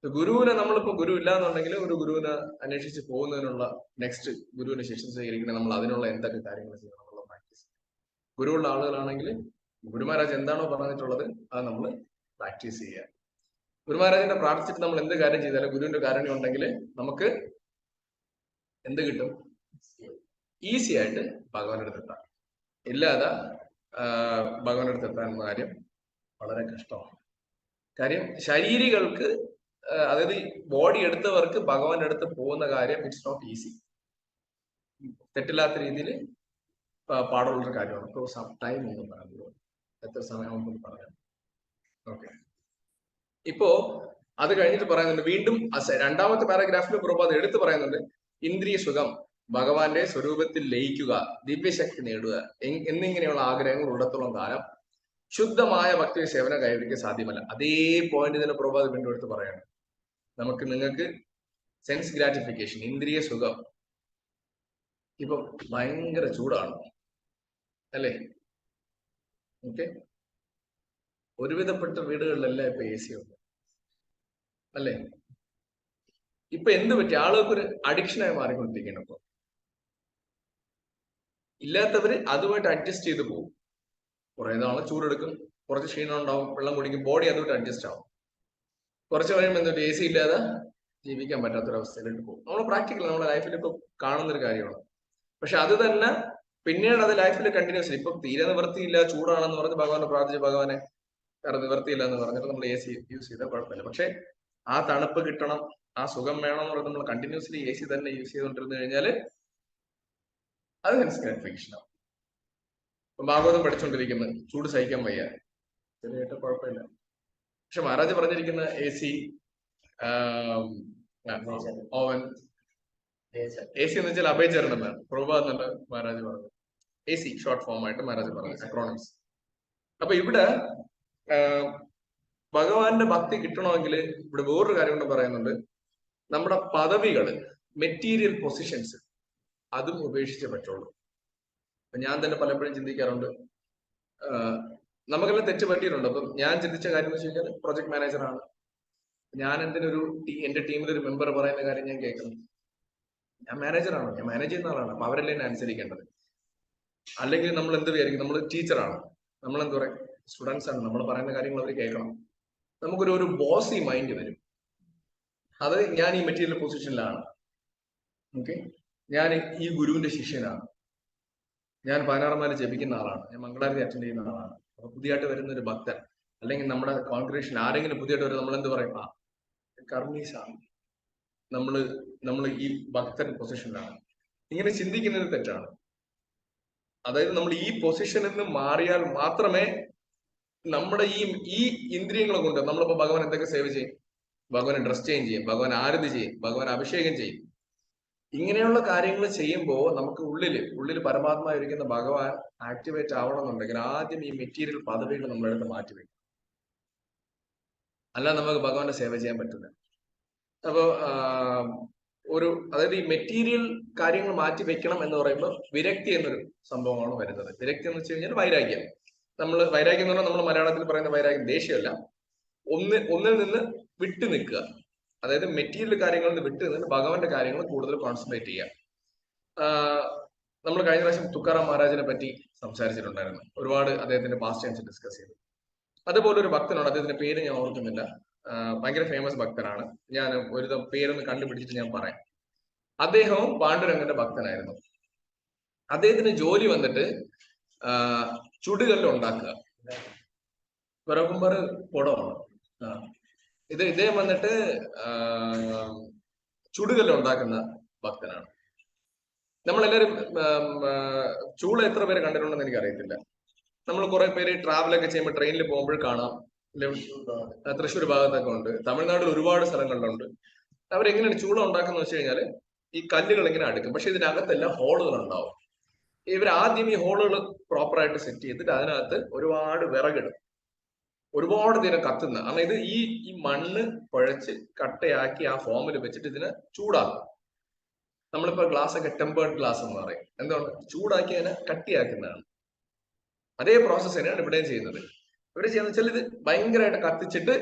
ഗുരുവിനെ നമ്മളിപ്പോ ഗുരു ഇല്ലാന്നുണ്ടെങ്കിൽ ഒരു ഗുരുവിനെ അന്വേഷിച്ച് പോകുന്നതിനുള്ള നെക്സ്റ്റ് ഗുരുവിന്റെ ശിഷ്യം സ്വീകരിക്കണം. നമ്മൾ അതിനുള്ള എന്തൊക്കെ കാര്യങ്ങൾ ചെയ്യണം എന്നുള്ള പ്രാക്ടീസ്. ഗുരുവുള്ള ആളുകളാണെങ്കിൽ ഗുരുമഹാരാജ് എന്താണോ പറഞ്ഞിട്ടുള്ളത് അത് നമ്മൾ പ്രാക്ടീസ് ചെയ്യുക. ഗുരുമഹാരാജിനെ പ്രാർത്ഥിച്ചിട്ട് നമ്മൾ എന്ത് കാര്യം ചെയ്താലും ഗുരുവിന്റെ കാരുണ്യം ഉണ്ടെങ്കിൽ നമുക്ക് എന്ത് കിട്ടും? ഈസി ആയിട്ട് ഭഗവാന്റെ അടുത്ത് എത്താം. ഇല്ലാതെ ഭഗവാന്റെ അടുത്ത് എത്താൻ എന്ന കാര്യം വളരെ കഷ്ടമാണ്. കാര്യം ശാരീരികൾക്ക്, അതായത് ബോഡി എടുത്തവർക്ക് ഭഗവാന്റെ അടുത്ത് പോകുന്ന കാര്യം ഇറ്റ്സ് നോട്ട് ഈസി. തെറ്റില്ലാത്ത രീതിയിൽ പാടുള്ളൊരു കാര്യമാണ്. ഇപ്പോൾ ടൈം ഒന്നും പറഞ്ഞു, എത്ര സമയം പറയാം. ഓക്കെ, ഇപ്പോ അത് കഴിഞ്ഞിട്ട് പറയുന്നുണ്ട് വീണ്ടും രണ്ടാമത്തെ പാരഗ്രാഫിൽ പ്രഭുപാദ് എടുത്തു പറയുന്നുണ്ട്, ഇന്ദ്രിയ സുഖം, ഭഗവാന്റെ സ്വരൂപത്തിൽ ലയിക്കുക, ദിവ്യശക്തി നേടുക എന്നിങ്ങനെയുള്ള ആഗ്രഹങ്ങൾ ഉള്ളിടത്തോളം കാലം ശുദ്ധമായ ഭക്തി സേവനം കൈവരിക്കാൻ സാധ്യമല്ല. അതേ പോയിന്റ് തന്നെ പ്രഭുപാദ് വീണ്ടും എടുത്ത് പറയാണ്. നിങ്ങൾക്ക് സെൻസ് ഗ്രാറ്റിഫിക്കേഷൻ, ഇന്ദ്രിയ സുഖം, ഇപ്പൊ ഭയങ്കര ചൂടാണ് അല്ലേ? ഓക്കെ, ഒരുവിധപ്പെട്ട വീടുകളിലെല്ലാം ഇപ്പൊ AC ഉണ്ട് അല്ലേ? ഇപ്പൊ എന്ത് പറ്റി? ആളുകൾക്കൊരു അഡിക്ഷനായി മാറിക്കൊണ്ടിരിക്കുകയാണ്. ഇപ്പൊ ഇല്ലാത്തവര് അതുമായിട്ട് അഡ്ജസ്റ്റ് ചെയ്ത് പോകും. കുറെ നാളെ ചൂടെടുക്കും, കുറച്ച് ക്ഷീണം ഉണ്ടാവും, വെള്ളം കുടിക്കും, ബോഡി അതുമായിട്ട് അഡ്ജസ്റ്റ് ആവും. കുറച്ച് കഴിയുമ്പോൾ എന്തൊട്ട് AC ഇല്ലാതെ ജീവിക്കാൻ പറ്റാത്തൊരവസ്ഥയിലോട്ട് പോകും. നമ്മൾ പ്രാക്ടിക്കൽ നമ്മുടെ ലൈഫിൽ ഇപ്പൊ കാണുന്നൊരു കാര്യമാണ്. പക്ഷെ അത് തന്നെ പിന്നീട് അത് ലൈഫിൽ കണ്ടിന്യൂസ്. ഇപ്പൊ തീരെ നിവൃത്തിയില്ല, ചൂടാണെന്ന് പറഞ്ഞ് ഭഗവാനെ പ്രാർത്ഥിച്ച് ഭഗവാനെ വേറെ നിവൃത്തിയില്ല എന്ന് പറഞ്ഞിട്ട് നമ്മൾ AC യൂസ് ചെയ്താൽ കുഴപ്പമില്ല. പക്ഷെ ആ തണുപ്പ് കിട്ടണം, ആ സുഖം വേണം എന്ന് പറഞ്ഞ് നമ്മൾ കണ്ടിന്യൂസ്ലി AC തന്നെ യൂസ് ചെയ്തുകൊണ്ടിരുന്നു കഴിഞ്ഞാൽ അത് സെൻസ് ഗ്രാറ്റിഫിക്കേഷൻ ആവും. ഇപ്പൊ ഭാഗവതം പഠിച്ചുകൊണ്ടിരിക്കുന്നത് ചൂട് സഹിക്കാൻ വയ്യ, ചെറിയ കുഴപ്പമില്ല. പക്ഷെ മഹാരാജ് പറഞ്ഞിരിക്കുന്ന AC, ഓവൻ, AC എന്ന് വെച്ചാൽ അഭയചരണം എന്നാണ് പ്രഭുപാദ് തന്നെ മഹാരാജ് പറഞ്ഞത്. AC ഷോർട്ട് ഫോം ആയിട്ട് മഹാരാജ് പറഞ്ഞത്, അക്രോണിംസ്. അപ്പൊ ഇവിടെ ഭഗവാന്റെ ഭക്തി കിട്ടണമെങ്കിൽ ഇവിടെ വേറൊരു കാര്യം കൊണ്ട് പറയുന്നുണ്ട്, നമ്മുടെ പദവികള്, മെറ്റീരിയൽ പൊസിഷൻസ് അതും ഉപേക്ഷിച്ചേ പറ്റുള്ളൂ. ഞാൻ തന്നെ പലപ്പോഴും ചിന്തിക്കാറുണ്ട്, നമുക്കെല്ലാം തെറ്റ് പറ്റിയിട്ടുണ്ട്. അപ്പം ഞാൻ ചിന്തിച്ച കാര്യം എന്ന് വെച്ച് കഴിഞ്ഞാൽ പ്രൊജക്ട് മാനേജറാണ് ഞാൻ, എന്റെ ടീമിലൊരു മെമ്പർ പറയുന്ന കാര്യം ഞാൻ കേൾക്കണം. ഞാൻ മാനേജറാണ്, ഞാൻ മാനേജ് ചെയ്യുന്ന ആളാണ്, അപ്പൊ അവരല്ലേ എന്നെ അനുസരിക്കേണ്ടത്. അല്ലെങ്കിൽ നമ്മൾ എന്ത് വിചാരിക്കും, നമ്മൾ ടീച്ചറാണ്, നമ്മൾ എന്ത് പറയും, സ്റ്റുഡൻസ് ആണ്, നമ്മൾ പറയുന്ന കാര്യങ്ങൾ അവർ കേൾക്കണം. നമുക്കൊരു ബോസി മൈൻഡ് വരും. അത് ഞാൻ ഈ മെറ്റീരിയൽ പൊസിഷനിലാണ്, ഓക്കെ, ഞാൻ ഈ ഗുരുവിന്റെ ശിഷ്യനാണ്, ഞാൻ 16 മാല ജപിക്കുന്ന ആളാണ്, ഞാൻ മംഗളാരതി അറ്റൻഡ് ചെയ്യുന്ന ആളാണ്. അപ്പൊ പുതിയതായിട്ട് വരുന്ന ഒരു ഭക്തൻ അല്ലെങ്കിൽ നമ്മുടെ കോൺഗ്രേഷൻ ആരെങ്കിലും പുതിയതായിട്ട് വരും, നമ്മൾ എന്ത് പറയും, കർമ്മീസാണ്, നമ്മൾ ഈ ഭക്തൻ പൊസിഷനിലാണ്. ഇങ്ങനെ ചിന്തിക്കുന്നത് തെറ്റാണ്. അതായത് നമ്മൾ ഈ പൊസിഷനിൽ നിന്ന് മാറിയാൽ മാത്രമേ നമ്മുടെ ഈ ഇന്ദ്രിയങ്ങളെ കൊണ്ട് നമ്മളിപ്പോ ഭഗവാൻ എന്തൊക്കെ സേവ ചെയ്യും, ഭഗവാനെ ഡ്രസ് ചേഞ്ച് ചെയ്യും, ഭഗവാൻ ആരതി ചെയ്യും, ഭഗവാൻ അഭിഷേകം ചെയ്യും. ഇങ്ങനെയുള്ള കാര്യങ്ങൾ ചെയ്യുമ്പോൾ നമുക്ക് ഉള്ളിൽ പരമാത്മാ ഇരിക്കുന്ന ഭഗവാൻ ആക്ടിവേറ്റ് ആവണമെന്നുണ്ടെങ്കിൽ ആദ്യം ഈ മെറ്റീരിയൽ പദവികൾ നമ്മളെടുത്ത് മാറ്റിവെക്കും. അല്ലാതെ നമുക്ക് ഭഗവാന്റെ സേവ ചെയ്യാൻ പറ്റില്ല. അപ്പോ അതായത് ഈ മെറ്റീരിയൽ കാര്യങ്ങൾ മാറ്റി വെക്കണം എന്ന് പറയുമ്പോൾ വിരക്തി എന്നൊരു സംഭവമാണ് വരുന്നത്. വിരക്തി എന്ന് വെച്ച് കഴിഞ്ഞാൽ വൈരാഗ്യം. വൈരാഗ്യം എന്ന് പറഞ്ഞാൽ നമ്മൾ മലയാളത്തിൽ പറയുന്ന വൈരാഗ്യം ദേഷ്യമല്ല, ഒന്നിൽ നിന്ന് വിട്ടു നിൽക്കുക. അതായത് മെറ്റീരിയൽ കാര്യങ്ങളിൽ നിന്ന് വിട്ടു നിന്ന് ഭഗവാന്റെ കാര്യങ്ങൾ കൂടുതൽ കോൺസെൻട്രേറ്റ് ചെയ്യുക. നമ്മൾ കഴിഞ്ഞ പ്രാവശ്യം തുക്കാറാം മഹാരാജിനെ പറ്റി സംസാരിച്ചിട്ടുണ്ടായിരുന്നു, ഒരുപാട് അദ്ദേഹത്തിന്റെ പാസ്റ്റ് ടൈംസ് ഡിസ്കസ് ചെയ്തു. അതുപോലെ ഒരു ഭക്തനാണ്, അദ്ദേഹത്തിന്റെ പേര് ഞാൻ ഓർക്കുന്നില്ല, ഭയങ്കര ഫേമസ് ഭക്തനാണ്. ഞാൻ ഒരു പേരൊന്ന് കണ്ടുപിടിച്ചിട്ട് ഞാൻ പറയാം. അദ്ദേഹവും പാണ്ഡുരംഗന്റെ ഭക്തനായിരുന്നു. അദ്ദേഹത്തിന് ജോലി വന്നിട്ട് ചുടുകല്ല് ഉണ്ടാക്കുക, പിറകുമ്പർ കുടമാണ്. ഇദ്ദേഹം വന്നിട്ട് ചുടുകല്ല് ഉണ്ടാക്കുന്ന ഭക്തനാണ്. നമ്മളെല്ലാവരും ചൂള എത്ര പേര് കണ്ടിട്ടുണ്ടെന്ന് എനിക്ക് അറിയത്തില്ല. നമ്മൾ കുറെ പേര് ട്രാവലൊക്കെ ചെയ്യുമ്പോൾ ട്രെയിനിൽ പോകുമ്പോൾ കാണാം, തൃശ്ശൂർ ഭാഗത്തൊക്കെ ഉണ്ട്, തമിഴ്നാട്ടിൽ ഒരുപാട് സ്ഥലങ്ങളിലുണ്ട്. അവരെങ്ങനെയാണ് ചൂള ഉണ്ടാക്കുന്ന വെച്ച് കഴിഞ്ഞാല് ഈ കല്ലുകൾ ഇങ്ങനെ അടുക്കും, പക്ഷെ ഇതിനകത്തെല്ലാം ഹോളുകൾ ഉണ്ടാവും. ഇവർ ആദ്യം ഈ ഹോളുകൾ പ്രോപ്പറായിട്ട് സെറ്റ് ചെയ്തിട്ട് അതിനകത്ത് ഒരുപാട് വിറകിടും, ഒരുപാട് നേരം കത്തുന്ന. കാരണം ഇത് ഈ മണ്ണ് കുഴച്ച് കട്ടയാക്കി ആ ഫോമിൽ വെച്ചിട്ട് ഇതിനെ ചൂടാക്കും. നമ്മളിപ്പോ ഗ്ലാസ് ഒക്കെ ടെമ്പേർഡ് ഗ്ലാസ് എന്ന് പറയും. എന്തുകൊണ്ട്? ചൂടാക്കി അതിനെ കട്ടിയാക്കുന്നതാണ്. അതേ പ്രോസസ്സ് തന്നെയാണ് ഇവിടെയും ചെയ്യുന്നത്. ഇവിടെ ചെയ്യുന്ന വെച്ചാൽ ഇത് ഭയങ്കരമായിട്ട് കത്തിച്ചിട്ട്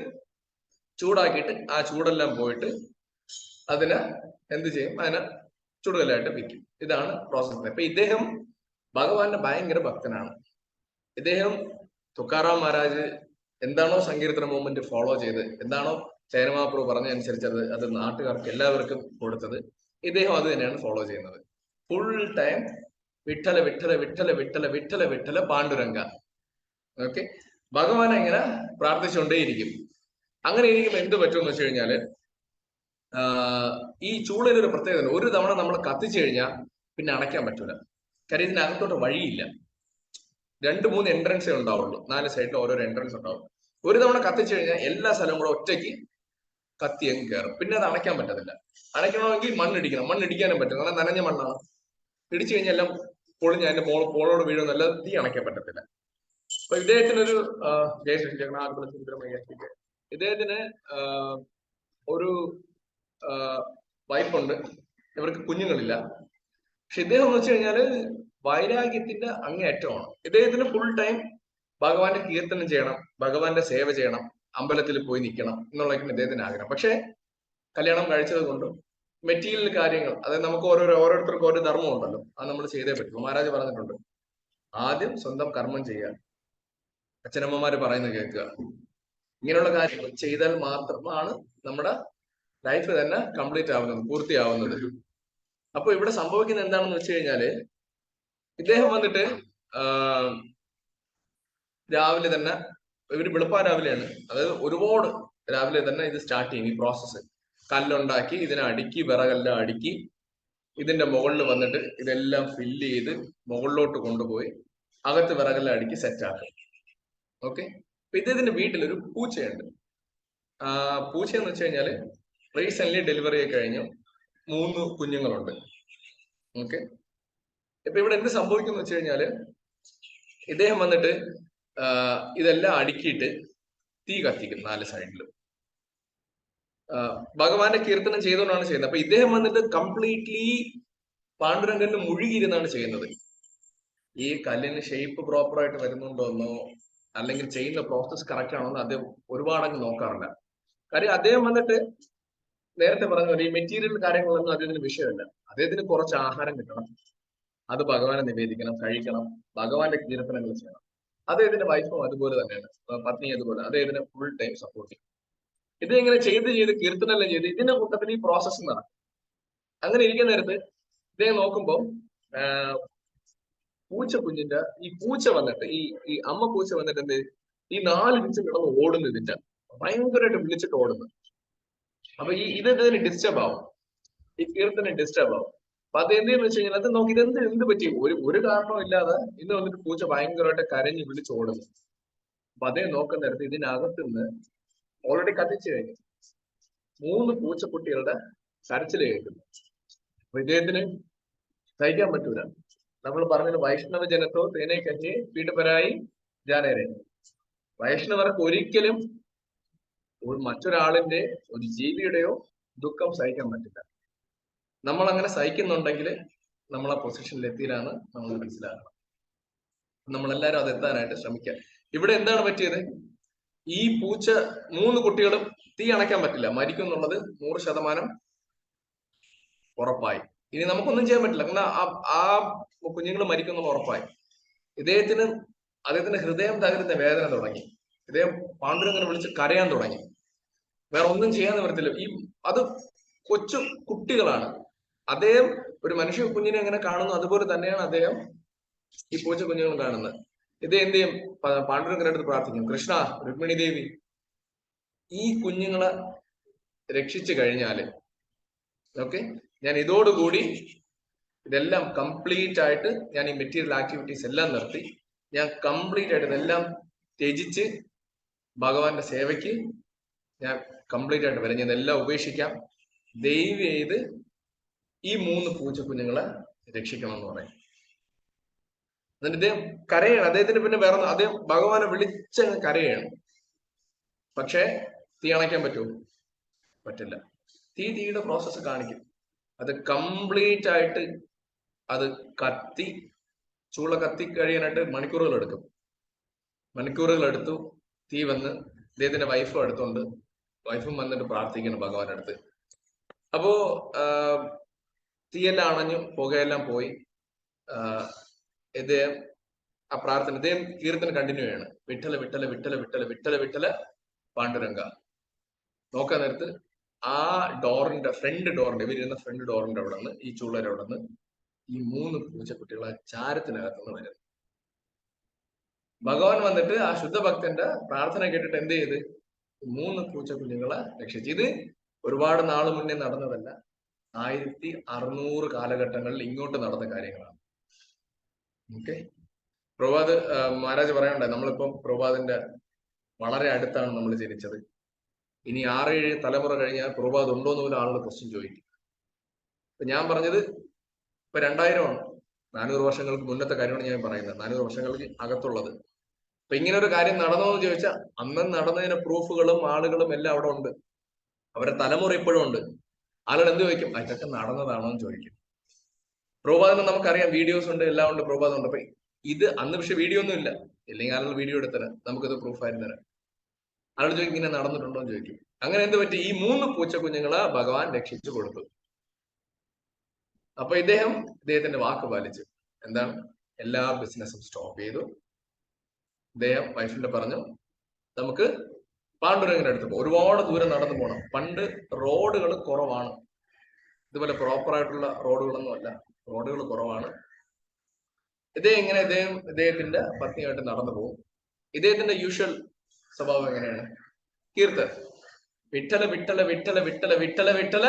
ചൂടാക്കിയിട്ട് ആ ചൂടെല്ലാം പോയിട്ട് അതിനെ എന്ത് ചെയ്യും? അതിനെ ചുടുകലായിട്ട് വിൽക്കും. ഇതാണ് പ്രോസസ്സ്. അപ്പൊ ഇദ്ദേഹം ഭഗവാന്റെ ഭയങ്കര ഭക്തനാണ്. ഇദ്ദേഹം തുക്കാറാം മഹാരാജ് എന്താണോ സങ്കീർത്തന മൂവ്മെന്റ് ഫോളോ ചെയ്ത്, എന്താണോ ചേരമാപ്രഭു പറഞ്ഞതനുസരിച്ച് അത് നാട്ടുകാർക്ക് എല്ലാവർക്കും കൊടുത്തത്, ഇദ്ദേഹം അത് തന്നെയാണ് ഫോളോ ചെയ്യുന്നത്. Full time Vitthala Vitthala Vitthala Vitthala Vitthala Vitthala Panduranga. Okay, ഭഗവാൻ ഇങ്ങനെ പ്രാർത്ഥിച്ചുകൊണ്ടേയിരിക്കും. അങ്ങനെ ഇരിക്കുമ്പോൾ എന്ത് പറ്റുമെന്ന് വെച്ച് കഴിഞ്ഞാല്, ഈ ചൂളയിലൊരു പ്രത്യേകത, ഒരു തവണ നമ്മൾ കത്തിച്ചു കഴിഞ്ഞാൽ പിന്നെ അണയ്ക്കാൻ പറ്റൂല. കാര്യം ഇതിനകത്തോട്ട് വഴിയില്ല. 2-3 എൻട്രൻസേ ഉണ്ടാവുള്ളൂ. 4 സൈഡിൽ ഓരോരോ എൻട്രൻസ് ഉണ്ടാവും. ഒരു തവണ കത്തിച്ചു കഴിഞ്ഞാൽ എല്ലാ സ്ഥലവും കൂടെ ഒറ്റയ്ക്ക് കത്തി അങ്ങ് കയറും. പിന്നെ അത് അണയ്ക്കാൻ പറ്റത്തില്ല. അണയ്ക്കണമെങ്കിൽ മണ്ണിടിക്കണം. മണ്ണിടിക്കാനും പറ്റും, കാരണം നനഞ്ഞ മണ്ണാണ്. ഇടിച്ചു കഴിഞ്ഞാൽ എല്ലാം പൊളിഞ്ഞ് അതിന്റെ പോളോട് വീഴുന്നല്ല, തീ അണയ്ക്കാൻ പറ്റത്തില്ല. അപ്പൊ ഇദ്ദേഹത്തിനൊരു ഇദ്ദേഹത്തിന് ഒരു വൈഫുണ്ട്, ഇവർക്ക് കുഞ്ഞുങ്ങളില്ല. പക്ഷെ ഇദ്ദേഹം എന്ന് വെച്ച് കഴിഞ്ഞാല് വൈരാഗ്യത്തിന്റെ അങ്ങേയറ്റമാണ്. ഇദ്ദേഹത്തിന് ഫുൾ ടൈം ഭഗവാന്റെ കീർത്തനം ചെയ്യണം, ഭഗവാന്റെ സേവ ചെയ്യണം, അമ്പലത്തിൽ പോയി നിൽക്കണം എന്നുള്ളതൊക്കെയാണ് ഇദ്ദേഹത്തിന്റെ ആഗ്രഹം. പക്ഷെ കല്യാണം കഴിച്ചത് കൊണ്ടും മെറ്റീരിയൽ കാര്യങ്ങൾ, അതായത് നമുക്ക് ഓരോരുത്തർക്കും ഓരോ ധർമ്മം ഉണ്ടല്ലോ, അത് നമ്മൾ ചെയ്തേ പറ്റും. മഹാരാജ് പറഞ്ഞിട്ടുണ്ട്, ആദ്യം സ്വന്തം കർമ്മം ചെയ്യുക, അച്ഛനമ്മമാര് പറയുന്നത് കേൾക്കുക. ഇങ്ങനെയുള്ള കാര്യങ്ങൾ ചെയ്താൽ മാത്രമാണ് നമ്മുടെ ലൈഫ് തന്നെ കംപ്ലീറ്റ് ആവുന്നത്, പൂർത്തിയാവുന്നത്. അപ്പൊ ഇവിടെ സംഭവിക്കുന്നത് എന്താണെന്ന് വെച്ച് കഴിഞ്ഞാല്, ഇദ്ദേഹം വന്നിട്ട് രാവിലെ തന്നെ, ഇവര് വെളുപ്പാ രാവിലെയാണ്, അതായത് ഒരുപാട് രാവിലെ തന്നെ ഇത് സ്റ്റാർട്ട് ചെയ്യും. ഈ പ്രോസസ്സ് കല്ലുണ്ടാക്കി ഇതിനെ അടുക്കി, വിറകെല്ലാം അടുക്കി, ഇതിന്റെ മുകളിൽ വന്നിട്ട് ഇതെല്ലാം ഫില്ല് ചെയ്ത് മുകളിലോട്ട് കൊണ്ടുപോയി അകത്ത് വിറകെല്ലാം അടുക്കി സെറ്റാക്കും. ഓക്കെ, അപ്പൊ ഇദ്ദേഹത്തിന്റെ വീട്ടിലൊരു പൂച്ചയുണ്ട്. പൂച്ച എന്ന് വെച്ച് കഴിഞ്ഞാല് റീസെന്റ് ഡെലിവറി ആയി കഴിഞ്ഞു, 3 കുഞ്ഞുങ്ങളുണ്ട്. ഓക്കെ, ഇപ്പൊ ഇവിടെ എന്ത് സംഭവിക്കുന്നു വെച്ച് കഴിഞ്ഞാല്, ഇദ്ദേഹം വന്നിട്ട് ഇതെല്ലാം അടുക്കിയിട്ട് തീ കത്തിക്കും 4 സൈഡിലും. ഭഗവാന്റെ കീർത്തനം ചെയ്തുകൊണ്ടാണ് ചെയ്യുന്നത്. അപ്പൊ ഇദ്ദേഹം വന്നിട്ട് കംപ്ലീറ്റ്ലി പാണ്ഡുരംഗന് മുഴുകിയിരുന്നാണ് ചെയ്യുന്നത്. ഈ കല്ലിന് ഷേപ്പ് പ്രോപ്പറായിട്ട് വരുന്നുണ്ടോന്നോ അല്ലെങ്കിൽ ചെയ്യുന്ന പ്രോസസ് കറക്റ്റ് ആണോ എന്ന് അദ്ദേഹം ഒരുപാടങ്ങ് നോക്കാറില്ല. കാര്യം അദ്ദേഹം വന്നിട്ട് നേരത്തെ പറഞ്ഞ പോലെ ഈ മെറ്റീരിയൽ കാര്യങ്ങളൊന്നും അദ്ദേഹത്തിന് വിഷയമല്ല. അദ്ദേഹത്തിന് കുറച്ച് ആഹാരം കിട്ടണം, അത് ഭഗവാനെ നിവേദിക്കണം, കഴിക്കണം, ഭഗവാന്റെ കീർത്തനങ്ങൾ ചെയ്യണം. അദ്ദേഹത്തിന്റെ വൈഫും അതുപോലെ തന്നെയാണ്, പത്നി അതുപോലെ, അദ്ദേഹത്തിന് ഫുൾ ടൈം സപ്പോർട്ട് ചെയ്യും. ഇത് ഇങ്ങനെ ചെയ്ത് കീർത്തനെല്ലാം ചെയ്ത് ഇതിന്റെ കൂട്ടത്തിൽ ഈ പ്രോസസ്സ് നടക്കും. അങ്ങനെ ഇരിക്കുന്ന നേരത്ത് ഇദ്ദേഹം നോക്കുമ്പോൾ പൂച്ച കുഞ്ഞിന്റെ ഈ പൂച്ച വന്നിട്ട് ഈ അമ്മ പൂച്ച വന്നിട്ട് എന്ത്, ഈ 4 വിളിച്ച് കിടന്ന് ഓടുന്നു, ഇതിന്റെ ഭയങ്കരമായിട്ട് വിളിച്ചിട്ട് ഓടുന്നു. അപ്പൊ ഇതിന് ഡിസ്റ്റർബ് ആവും, ഈ കീർത്തനം ഡിസ്റ്റർബ് ആവും. അപ്പൊ അത് എന്തെന്ന് വെച്ച് കഴിഞ്ഞാൽ, അത് നോക്കി എന്ത് പറ്റി, ഒരു കാരണവും ഇല്ലാതെ ഇന്ന് വന്നിട്ട് പൂച്ച ഭയങ്കരമായിട്ട് കരഞ്ഞ് വിളിച്ച് ഓടുന്നു. അപ്പൊ അതേ നോക്കുന്ന നേരത്ത് ഇതിനകത്ത് നിന്ന് ഓൾറെഡി കത്തിച്ചു കഴിഞ്ഞു 3 പൂച്ചക്കുട്ടികളുടെ കരച്ചിൽ കേൾക്കുന്നു. അപ്പൊ ഇദ്ദേഹത്തിന് സഹിക്കാൻ പറ്റൂല. നമ്മൾ പറഞ്ഞത് വൈഷ്ണവ ജനത്തോ തേനെ കഞ്ചി വീട്ടുപരായി ജാനേരെ. വൈഷ്ണവർക്ക് ഒരിക്കലും മറ്റൊരാളിന്റെ, ഒരു ജീവിയുടെയോ ദുഃഖം സഹിക്കാൻ പറ്റില്ല. നമ്മൾ അങ്ങനെ സഹിക്കുന്നുണ്ടെങ്കിൽ നമ്മൾ ആ പൊസിഷനിൽ എത്തിയിലാണ് നമ്മൾ മനസ്സിലാക്കണം. നമ്മളെല്ലാരും അത് എത്താനായിട്ട് ശ്രമിക്കുക. ഇവിടെ എന്താണ് പറ്റിയത്, ഈ പൂച്ച 3 കുട്ടികളും തീ അണയ്ക്കാൻ പറ്റില്ല, മരിക്കും എന്നുള്ളത് 100% ഉറപ്പായി. ഇനി നമുക്കൊന്നും ചെയ്യാൻ പറ്റില്ല, കാരണം ആ കുഞ്ഞുങ്ങൾ മരിക്കും എന്നുള്ള ഉറപ്പായി. അദ്ദേഹത്തിന്റെ ഹൃദയം തകരുന്ന വേദന തുടങ്ങി. ഇദ്ദേഹം പാണ്ഡുരംഗനെ വിളിച്ച് കരയാൻ തുടങ്ങി. വേറെ ഒന്നും ചെയ്യാൻ നിവൃത്തില്ല. അത് കൊച്ചു കുട്ടികളാണ്. അദ്ദേഹം ഒരു മനുഷ്യ കുഞ്ഞിനെ എങ്ങനെ കാണുന്നു അതുപോലെ തന്നെയാണ് അദ്ദേഹം ഈ പൂച്ച കുഞ്ഞുങ്ങൾ കാണുന്നത്. ഇത് എന്ത് ചെയ്യും, പാണ്ഡുരംഗന്റെ അടുത്ത് പ്രാർത്ഥിക്കും, കൃഷ്ണ, രുക്മിണി ദേവി, ഈ കുഞ്ഞുങ്ങളെ രക്ഷിച്ചു കഴിഞ്ഞാല് ഓക്കെ, ഞാൻ ഇതോടുകൂടി ഇതെല്ലാം കംപ്ലീറ്റ് ആയിട്ട് ഞാൻ ഈ മെറ്റീരിയൽ ആക്ടിവിറ്റീസ് എല്ലാം നിർത്തി, ഞാൻ കംപ്ലീറ്റ് ആയിട്ട് ഇതെല്ലാം ത്യജിച്ച് ഭഗവാന്റെ സേവയ്ക്ക് ഞാൻ കംപ്ലീറ്റ് ആയിട്ട് വരാം, ഞാൻ ഇതെല്ലാം ഉപേക്ഷിക്കാം, ദയവ് ചെയ്ത് ഈ 3 പൂച്ചക്കുഞ്ഞുങ്ങളെ രക്ഷിക്കണം എന്ന് പറയും. എന്നിട്ട് ഇദ്ദേഹം കരയാണ്. അദ്ദേഹത്തിന് പിന്നെ വേറെ അദ്ദേഹം ഭഗവാനെ വിളിച്ചങ്ങ് കരയാണ്. പക്ഷേ തീ അണയ്ക്കാൻ പറ്റുമോ? പറ്റില്ല. തീയുടെ പ്രോസസ്സ് കാണിക്കും. അത് കംപ്ലീറ്റ് ആയിട്ട് അത് ചൂള കത്തി കഴിയാനായിട്ട് മണിക്കൂറുകൾ എടുക്കും. മണിക്കൂറുകൾ എടുത്തു. തീ വന്ന് ഇദ്ദേഹത്തിന്റെ വൈഫും അടുത്തുണ്ട്. വൈഫും വന്നിട്ട് പ്രാർത്ഥിക്കണം ഭഗവാന്റെ അടുത്ത്. അപ്പോ തീയെല്ലാം അണഞ്ഞു, പുകയെല്ലാം പോയി. ഇദ്ദേഹം ആ പ്രാർത്ഥന, ഇദ്ദേഹം കീർത്തനം കണ്ടിന്യൂ ചെയ്യാണ്. വിട്ടല വിട്ടല വിട്ടല വിട്ടല വിട്ടല വിട്ടല പാണ്ഡുരംഗ. നോക്കാൻ നേരത്ത് ആ ഡോറിന്റെ ഇവരിരുന്ന ഫ്രണ്ട് ഡോറിന്റെ അവിടെ നിന്ന്, ഈ ചൂളയുടെ അവിടെ നിന്ന് ഈ 3 പൂച്ചക്കുട്ടികളെ ചാരത്തിനകത്തുനിന്ന് വരുന്നു. ഭഗവാൻ വന്നിട്ട് ആ ശുദ്ധഭക്തന്റെ പ്രാർത്ഥന കേട്ടിട്ട് എന്ത് ചെയ്ത് 3 പൂച്ചക്കുഞ്ഞുങ്ങളെ രക്ഷിച്ചു. ഇത് ഒരുപാട് നാള് മുന്നേ നടന്നതല്ല, 1600 കാലഘട്ടങ്ങളിൽ ഇങ്ങോട്ട് നടന്ന കാര്യങ്ങളാണ്. ഓക്കെ, പ്രഭാത് മഹാരാജ് പറയാനുണ്ടായി, നമ്മളിപ്പം പ്രഭാതിന്റെ വളരെ അടുത്താണ് നമ്മൾ ജനിച്ചത്. ഇനി 6-7 തലമുറ കഴിഞ്ഞാൽ പ്രഭാത് ഉണ്ടോന്ന് പോലും ആളുകൾ ക്വസ്റ്റ്യൻ ചോദിക്കും. ഇപ്പൊ ഞാൻ പറഞ്ഞത് ഇപ്പൊ 2000 ആണ്, 400 വർഷങ്ങൾക്ക് മുന്നത്തെ കാര്യമാണ് ഞാൻ പറയുന്നത്, 400 വർഷങ്ങൾക്ക് അകത്തുള്ളത്. അപ്പൊ ഇങ്ങനെ ഒരു കാര്യം നടന്നോ എന്ന് ചോദിച്ചാൽ അന്ന് നടന്നതിന് പ്രൂഫുകളും ആളുകളും എല്ലാം അവിടെ ഉണ്ട്. അവരുടെ തലമുറ ഇപ്പോഴും ഉണ്ട്. ആളുകൾ എന്ത് ചോദിക്കും, ഇതൊക്കെ നടന്നതാണോ എന്ന് ചോദിക്കും. പ്രഭാതിന് നമുക്കറിയാം, വീഡിയോസ് ഉണ്ട്, എല്ലാം ഉണ്ട്, പ്രഭാതം ഉണ്ട്. അപ്പൊ ഇത് അന്ന് പക്ഷെ വീഡിയോ ഒന്നും ഇല്ല, ഇല്ലെങ്കിൽ ആളുകൾ വീഡിയോ എടുത്തരാം, നമുക്കത് പ്രൂഫായിരുന്നു തരാം. ആളുകൾ ചോദിക്കും ഇങ്ങനെ നടന്നിട്ടുണ്ടോ എന്ന് ചോദിക്കും. അങ്ങനെ എന്ത് പറ്റി, ഈ 3 പൂച്ചക്കുഞ്ഞുങ്ങളെ ഭഗവാൻ രക്ഷിച്ചു കൊടുത്തു. അപ്പൊ ഇദ്ദേഹത്തിന്റെ വാക്ക് പാലിച്ചു. എന്താണ്, എല്ലാ ബിസിനസ്സും സ്റ്റോപ്പ് ചെയ്തു. ഇദ്ദേഹം വൈഫിന്റെ പറഞ്ഞു, നമുക്ക് പാണ്ഡുരംഗന്റെ അടുത്ത് പോകും, ഒരുപാട് ദൂരം നടന്നു പോകണം. പണ്ട് റോഡുകൾ കുറവാണ്, ഇതുപോലെ പ്രോപ്പർ ആയിട്ടുള്ള റോഡുകളൊന്നും അല്ല, റോഡുകൾ കുറവാണ്. ഇദ്ദേഹത്തിന്റെ പത്നിയായിട്ട് നടന്നു പോകും. ഇദ്ദേഹത്തിന്റെ യൂഷ്വൽ സ്വഭാവം എങ്ങനെയാണ്, കീർത്തൻ വിട്ടല വിട്ടല വിട്ടല വിട്ടല വിട്ടല വിട്ടല